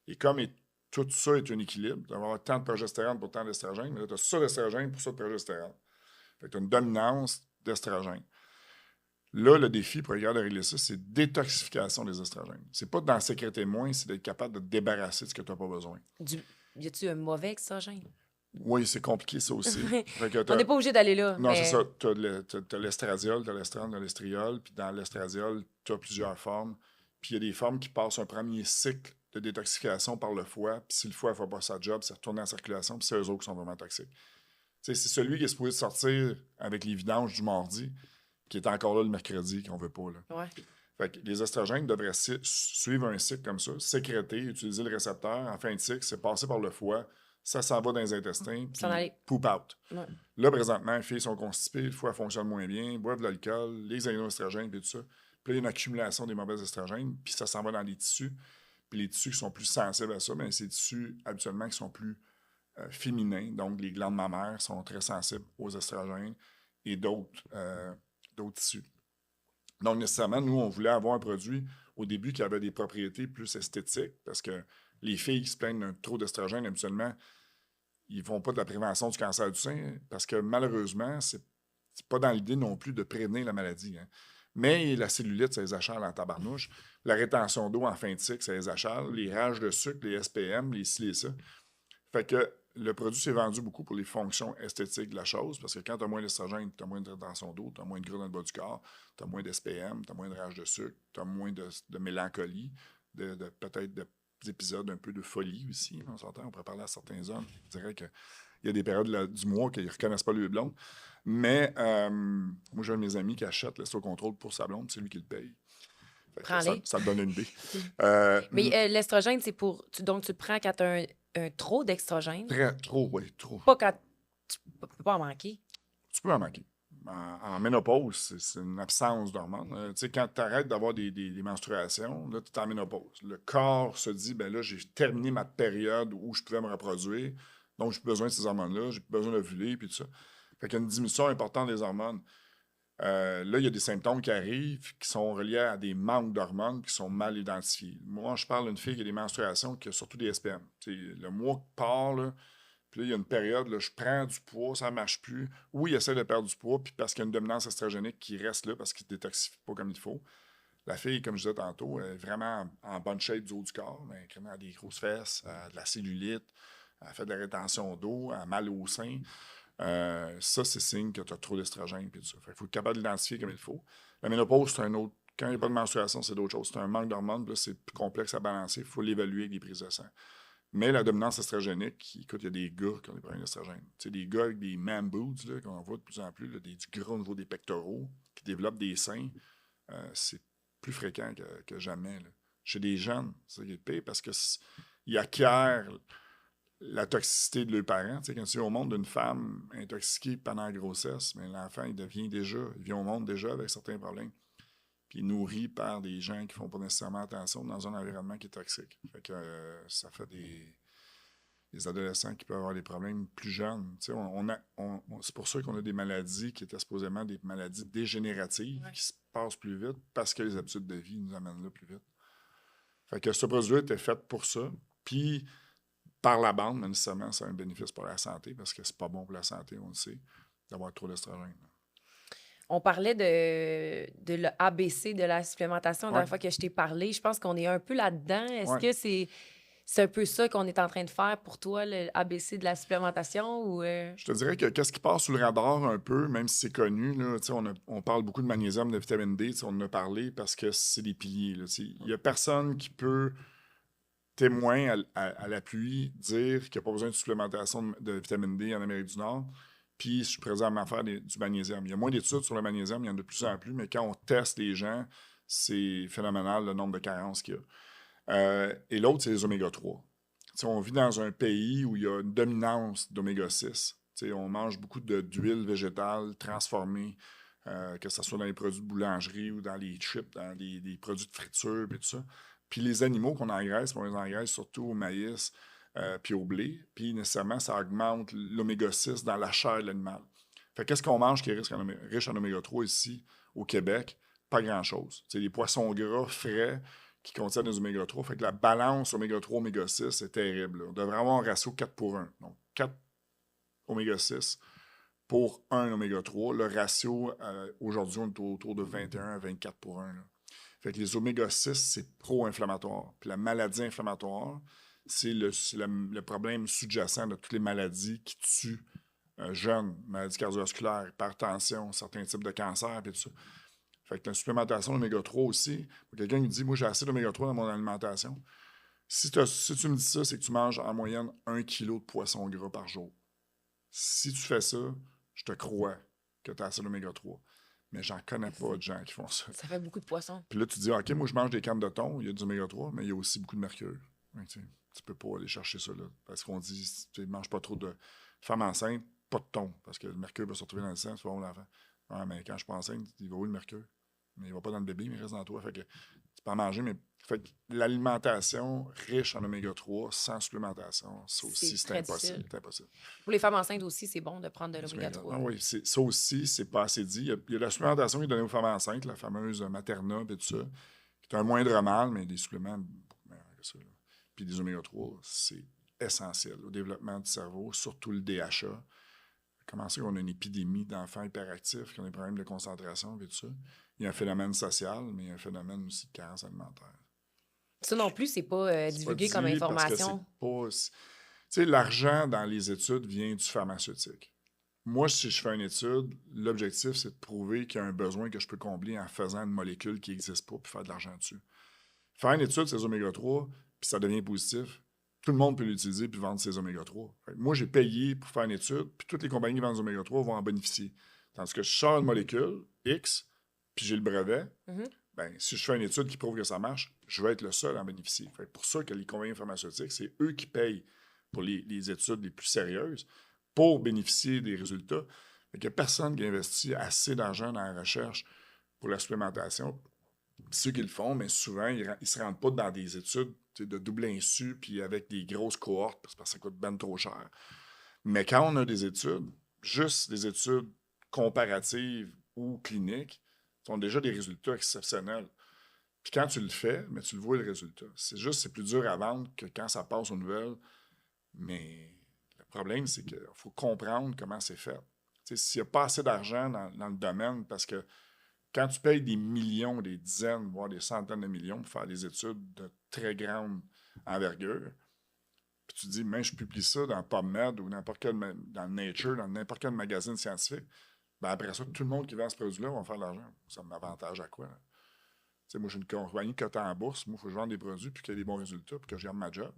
Et comme tout ça est un équilibre, tu vas avoir tant de progestérone pour tant d'estrogènes, mais là, tu as ça d'estrogène pour ça de progestérone. Fait que tu as une dominance d'estrogène. Là, le défi pour regarder régler ça, c'est détoxification des estrogènes. C'est pas d'en sécréter moins, c'est d'être capable de te débarrasser de ce que tu n'as pas besoin. Y a-tu un mauvais estrogène? Oui, c'est compliqué, ça aussi. On n'est pas obligé d'aller là. Non, c'est ça. Tu as l'estradiol, tu as l'estrone, tu as l'estriol, puis dans l'estradiol, tu as plusieurs formes. Puis il y a des formes qui passent un premier cycle de détoxification par le foie, puis si le foie ne fait pas sa job, c'est retourné en circulation, puis c'est eux autres qui sont vraiment toxiques. C'est celui qui est supposé sortir avec les vidanges du mardi, qui est encore là le mercredi, qu'on ne veut pas. Là. Ouais. Fait que les estrogènes devraient suivre un cycle comme ça, sécréter, utiliser le récepteur. En fin de cycle, c'est passé par le foie, ça s'en va dans les intestins, puis poop out. Ouais. Là, présentement, les filles sont constipées, le foie fonctionne moins bien, boivent de l'alcool, les xénoestrogènes, puis tout ça. Puis là, il y a une accumulation des mauvais estrogènes, puis ça s'en va dans les tissus. Puis les tissus qui sont plus sensibles à ça, bien, c'est des tissus habituellement qui sont plus féminins. Donc, les glandes mammaires sont très sensibles aux estrogènes et d'autres tissus. Donc, nécessairement, nous, on voulait avoir un produit au début qui avait des propriétés plus esthétiques parce que les filles qui se plaignent d'un trop d'estrogène, habituellement, ils ne font pas de la prévention du cancer du sein parce que malheureusement, c'est pas dans l'idée non plus de prévenir la maladie. Hein. Mais la cellulite, ça les achale en tabarnouche. La rétention d'eau en fin de cycle, ça les achale. Les rages de sucre, les SPM, les ci, les ça. Fait que le produit s'est vendu beaucoup pour les fonctions esthétiques de la chose, parce que quand tu as moins d'estrogène, tu as moins de rétention d'eau, tu as moins de gras dans le bas du corps, tu as moins d'SPM, tu as moins de rage de sucre, tu as moins de mélancolie, peut-être d'épisodes un peu de folie aussi. On s'entend, on pourrait parler à certains hommes. Je dirais qu'il y a des périodes du mois qu'ils ne reconnaissent pas le blonde. Mais moi, j'ai un de mes amis qui achète le contrôle pour sa blonde, c'est lui qui le paye. Prends-les. Ça te donne une idée. Mais l'estrogène, c'est pour. Donc, tu le prends quand tu as un trop d'estrogène. Trop, oui, trop. Pas quand tu peux pas en manquer. Tu peux en manquer. En ménopause, c'est une absence d'hormones. Tu sais, quand tu arrêtes d'avoir des menstruations, là, tu es en ménopause. Le corps se dit, ben là, j'ai terminé ma période où je pouvais me reproduire, donc j'ai plus besoin de ces hormones-là, j'ai plus besoin d'ovuler, puis tout ça. Fait qu'il y a une diminution importante des hormones. Là, il y a des symptômes qui arrivent qui sont reliés à des manques d'hormones qui sont mal identifiés. Moi, je parle d'une fille qui a des menstruations, qui a surtout des SPM. Tu sais, le mois qui part, là, puis là, il y a une période, là, je prends du poids, ça ne marche plus. Oui, il essaie de perdre du poids, puis parce qu'il y a une dominance estrogénique qui reste là, parce qu'il ne détoxifie pas comme il faut. La fille, comme je disais tantôt, elle est vraiment en bonne shape du haut du corps, mais elle a des grosses fesses, elle a de la cellulite, elle fait de la rétention d'eau, elle a mal au sein. Ça, c'est signe que tu as trop d'estrogène. Il faut être capable d'identifier comme il faut. La ménopause, c'est un autre. Quand il n'y a pas de menstruation, c'est d'autres choses. C'est un manque d'hormones, là, c'est plus complexe à balancer. Il faut l'évaluer avec des prises de sang. Mais la dominance estrogénique, écoute, il y a des gars qui ont des problèmes d'estrogène. Tu sais, des gars avec des man boobs, là, qu'on voit de plus en plus, là, du gras au niveau des pectoraux, qui développent des seins, c'est plus fréquent que jamais. Là. Chez des jeunes, c'est ça qui est pire, parce qu'ils acquièrent la toxicité de leurs parents. Tu sais, quand tu viens au monde d'une femme intoxiquée pendant la grossesse, mais l'enfant, il vient au monde déjà avec certains problèmes. Puis nourri par des gens qui font pas nécessairement attention dans un environnement qui est toxique. Fait que ça fait des adolescents qui peuvent avoir des problèmes plus jeunes. Tu sais, c'est pour ça qu'on a des maladies qui étaient supposément des maladies dégénératives qui se passent plus vite parce que les habitudes de vie nous amènent là plus vite. Fait que ce produit était fait pour ça. Puis par la bande, mais nécessairement, c'est un bénéfice pour la santé parce que c'est pas bon pour la santé, on le sait, d'avoir trop d'estrogène. On parlait de l'ABC de la supplémentation la dernière fois que je t'ai parlé. Je pense qu'on est un peu là-dedans. Est-ce que c'est un peu ça qu'on est en train de faire pour toi, le ABC de la supplémentation? Ou Je te dirais que qu'est-ce qui passe sous le radar un peu, même si c'est connu, là, on parle beaucoup de magnésium, de vitamine D, on en a parlé parce que c'est des piliers. Il n'y a personne qui peut témoin à l'appui dire qu'il n'y a pas besoin de supplémentation de vitamine D en Amérique du Nord, puis je suis présent à faire du magnésium. Il y a moins d'études sur le magnésium, il y en a de plus en plus, mais quand on teste les gens, c'est phénoménal le nombre de carences qu'il y a. Et l'autre, c'est les oméga-3. On vit dans un pays où il y a une dominance d'oméga-6. On mange beaucoup d'huile végétale transformée, que ce soit dans les produits de boulangerie ou dans les chips, dans les produits de friture et tout ça. Puis les animaux qu'on engraisse, on les engraisse surtout au maïs puis au blé. Puis nécessairement, ça augmente l'oméga-6 dans la chair de l'animal. Fait qu'est-ce qu'on mange qui est riche en oméga-3 ici, au Québec? Pas grand-chose. C'est des poissons gras frais qui contiennent des oméga-3. Fait que la balance oméga-3, oméga-6, c'est terrible. Là. On devrait avoir un ratio 4 pour 1. Donc, 4 oméga-6 pour 1 oméga-3. Le ratio, aujourd'hui, on est autour de 21 à 24 pour 1. Là. Fait que les oméga-6, c'est pro-inflammatoire. Puis la maladie inflammatoire, c'est le problème sous-jacent de toutes les maladies qui tuent jeunes, maladies cardiovasculaires, hypertension, certains types de cancers, et tout ça. Fait que la supplémentation d'oméga-3 aussi, quelqu'un qui dit « Moi, j'ai assez d'oméga-3 dans mon alimentation. » Si tu me dis ça, c'est que tu manges en moyenne 1 kg de poisson gras par jour. Si tu fais ça, je te crois que tu as assez d'oméga-3. Mais j'en connais pas de gens qui font ça. Ça fait beaucoup de poissons. Puis là, tu dis, OK, moi, je mange des cannes de thon, il y a du oméga-3, mais il y a aussi beaucoup de mercure. Ouais, tu peux pas aller chercher ça, là. Parce qu'on dit, tu ne manges pas trop de femmes enceintes, pas de thon, parce que le mercure va se retrouver dans le sang, tu vas voir l'enfant. Ouais, mais quand je suis pas enceinte, il va où le mercure? Mais il va pas dans le bébé, mais il reste dans toi. Fait que tu peux en manger, mais fait que l'alimentation riche en oméga-3 sans supplémentation, ça aussi, c'est impossible. C'est impossible. Pour les femmes enceintes aussi, c'est bon de prendre de l'oméga-3. Oui, ça aussi, c'est pas assez dit. Il y a la supplémentation qui est donnée aux femmes enceintes, la fameuse Materna et tout ça, qui est un moindre mal, mais des suppléments beaucoup meilleurs que ça. Là. Puis des oméga-3, c'est essentiel au développement du cerveau, surtout le DHA. Comment ça qu'on a une épidémie d'enfants hyperactifs, qui ont des problèmes de concentration et tout ça? Il y a un phénomène social, mais il y a un phénomène aussi de carence alimentaire. Ça non plus, c'est pas C'est pas divulgué comme dit parce que c'est information. pas... Tu sais, l'argent dans les études vient du pharmaceutique. Moi, si je fais une étude, l'objectif, c'est de prouver qu'il y a un besoin que je peux combler en faisant une molécule qui n'existe pas puis faire de l'argent dessus. Faire une étude sur les oméga-3, puis ça devient positif, tout le monde peut l'utiliser puis vendre ses oméga-3. Moi, j'ai payé pour faire une étude, puis toutes les compagnies qui vendent des oméga-3 vont en bénéficier. Tandis que je sors une molécule, X, puis j'ai le brevet, Mhm. ben, si je fais une étude qui prouve que ça marche, je vais être le seul à en bénéficier. Fait que pour ça que les compagnies pharmaceutiques, c'est eux qui payent pour les études les plus sérieuses pour bénéficier des résultats. Il n'y a personne qui investit assez d'argent dans la recherche pour la supplémentation. Ceux qui le font, mais souvent, ils ne se rendent pas dans des études de double insu puis avec des grosses cohortes parce que ça coûte ben trop cher. Mais quand on a des études, juste des études comparatives ou cliniques, sont déjà des résultats exceptionnels. Puis quand tu le fais, mais tu le vois le résultat. C'est plus dur à vendre que quand ça passe aux nouvelles. Mais le problème, c'est qu'il faut comprendre comment c'est fait. S'il n'y a pas assez d'argent dans le domaine, parce que quand tu payes des millions, des dizaines, voire des centaines de millions pour faire des études de très grande envergure, puis tu dis, mais je publie ça dans PubMed ou dans Nature, dans n'importe quel magazine scientifique, ben après ça, tout le monde qui vend ce produit-là va faire de l'argent. Ça m'avantage à quoi? Moi, j'ai une compagnie cotée en bourse. Moi, il faut que je vende des produits puis qu'il y ait des bons résultats puis que je garde ma job.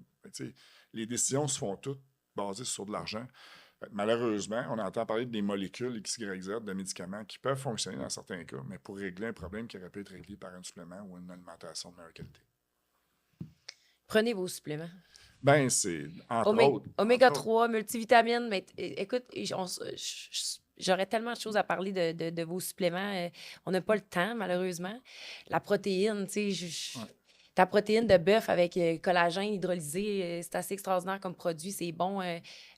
Les décisions se font toutes basées sur de l'argent. Malheureusement, on entend parler des molécules X, Y, Z, de médicaments qui peuvent fonctionner dans certains cas, mais pour régler un problème qui aurait pu être réglé par un supplément ou une alimentation de meilleure qualité. Prenez vos suppléments. Ben, c'est entre autres. Oméga 3, multivitamines. Mais écoute, j'aurais tellement de choses à parler de vos suppléments. On n'a pas le temps, malheureusement. La protéine, tu sais, ta protéine de bœuf avec collagène hydrolysé, c'est assez extraordinaire comme produit, c'est bon.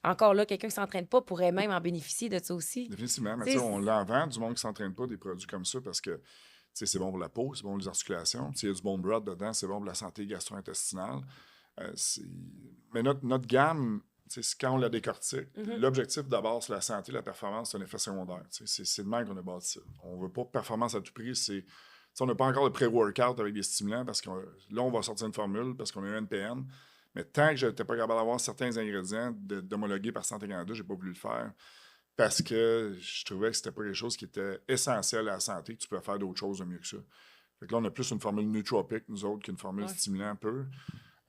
Encore là, quelqu'un qui ne s'entraîne pas pourrait même en bénéficier de ça aussi. Définitivement. Mais Tu sais, on l'en vend du monde qui ne s'entraîne pas, des produits comme ça, parce que c'est bon pour la peau, c'est bon pour les articulations. Il y a du bone broth dedans, c'est bon pour la santé gastro-intestinale. Mais notre gamme, quand on la décortique, l'objectif d'abord, c'est la santé, la performance, c'est un effet secondaire. C'est de même qu'on a bâti ça. On ne veut pas performance à tout prix. On n'a pas encore de pré-workout avec des stimulants parce que là, on va sortir une formule parce qu'on a un NPN. Mais tant que je n'étais pas capable d'avoir certains ingrédients d'homologués par Santé Canada, je n'ai pas voulu le faire parce que je trouvais que c'était pas quelque chose qui était essentiel à la santé, que tu peux faire d'autres choses de mieux que ça. Fait que là, on a plus une formule nootropique, nous autres, qu'une formule stimulant un peu.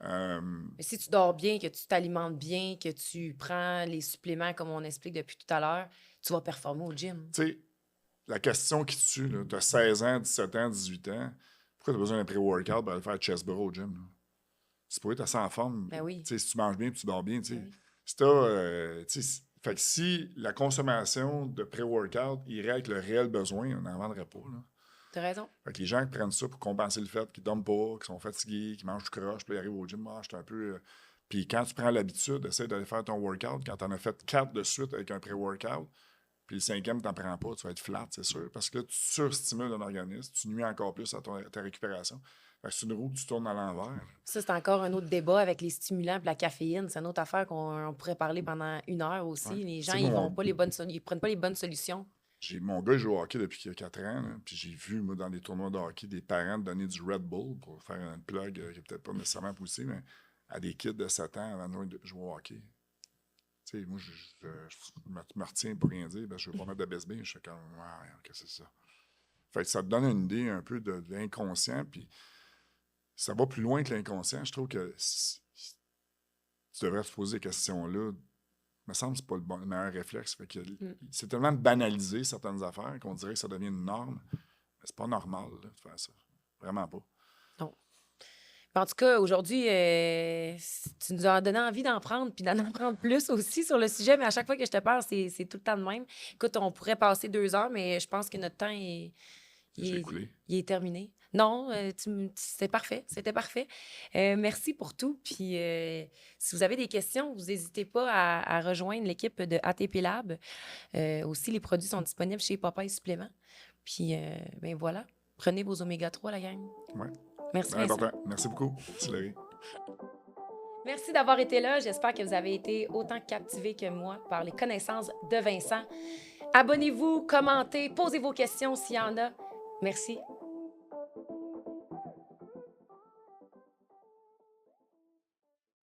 Mais si tu dors bien, que tu t'alimentes bien, que tu prends les suppléments comme on explique depuis tout à l'heure, tu vas performer au gym. Tu sais, la question qui te tue, tu as 16 ans, 17 ans, 18 ans, pourquoi tu as besoin d'un pré-workout pour aller faire chest bro au gym? Là? C'est pour être assez en forme. Ben oui. Si tu manges bien et tu dors bien. Ben oui. Fait que si la consommation de pré-workout irait avec le réel besoin, on n'en vendrait pas. Là. T'as raison. Fait que les gens qui prennent ça pour compenser le fait qu'ils ne dorment pas, qu'ils sont fatigués, qu'ils mangent du croche, puis ils arrivent au gym, je un peu. Puis quand tu prends l'habitude, essaie d'aller faire ton workout, quand tu en as fait 4 de suite avec un pré-workout, puis le 5e, tu n'en prends pas, tu vas être flat, c'est sûr, parce que tu surstimules ton organisme, tu nuis encore plus à ta récupération. C'est une roue que tu tournes à l'envers. Ça, c'est encore un autre débat avec les stimulants et la caféine. C'est une autre affaire qu'on pourrait parler pendant 1 heure aussi. Ouais. Les gens, ils prennent pas les bonnes solutions. Mon gars, il joue au hockey depuis 4 ans. Là, puis j'ai vu, moi, dans des tournois de hockey, des parents donner du Red Bull pour faire un plug qui n'est peut-être pas nécessairement poussé, mais à des kids de 7 ans avant de jouer au hockey. Tu sais, moi, je me retiens pour rien dire. Je ne veux pas mettre de BSB. Je fais comme, ouais, qu'est-ce que c'est ça? Fait que ça te donne une idée un peu de l'inconscient. Puis ça va plus loin que l'inconscient. Je trouve que tu devrais te poser des questions-là. Il me semble que ce n'est pas le meilleur réflexe. Fait que c'est tellement banalisé, certaines affaires, qu'on dirait que ça devient une norme. Mais c'est pas normal là, de faire ça. Vraiment pas. Non. En tout cas, aujourd'hui, tu nous as donné envie d'en prendre puis d'en apprendre plus aussi sur le sujet, mais à chaque fois que je te parle, c'est tout le temps de même. Écoute, on pourrait passer 2 heures, mais je pense que notre temps il est terminé. Non, c'était parfait. C'était parfait. Merci pour tout. Puis, si vous avez des questions, vous n'hésitez pas à rejoindre l'équipe de ATP Lab. Aussi, les produits sont disponibles chez Popeye Supplément. Puis, ben voilà. Prenez vos oméga 3, la gang. Oui. Merci, Vincent. Important. Merci beaucoup. Merci, Larry. Merci d'avoir été là. J'espère que vous avez été autant captivés que moi par les connaissances de Vincent. Abonnez-vous, commentez, posez vos questions s'il y en a. Merci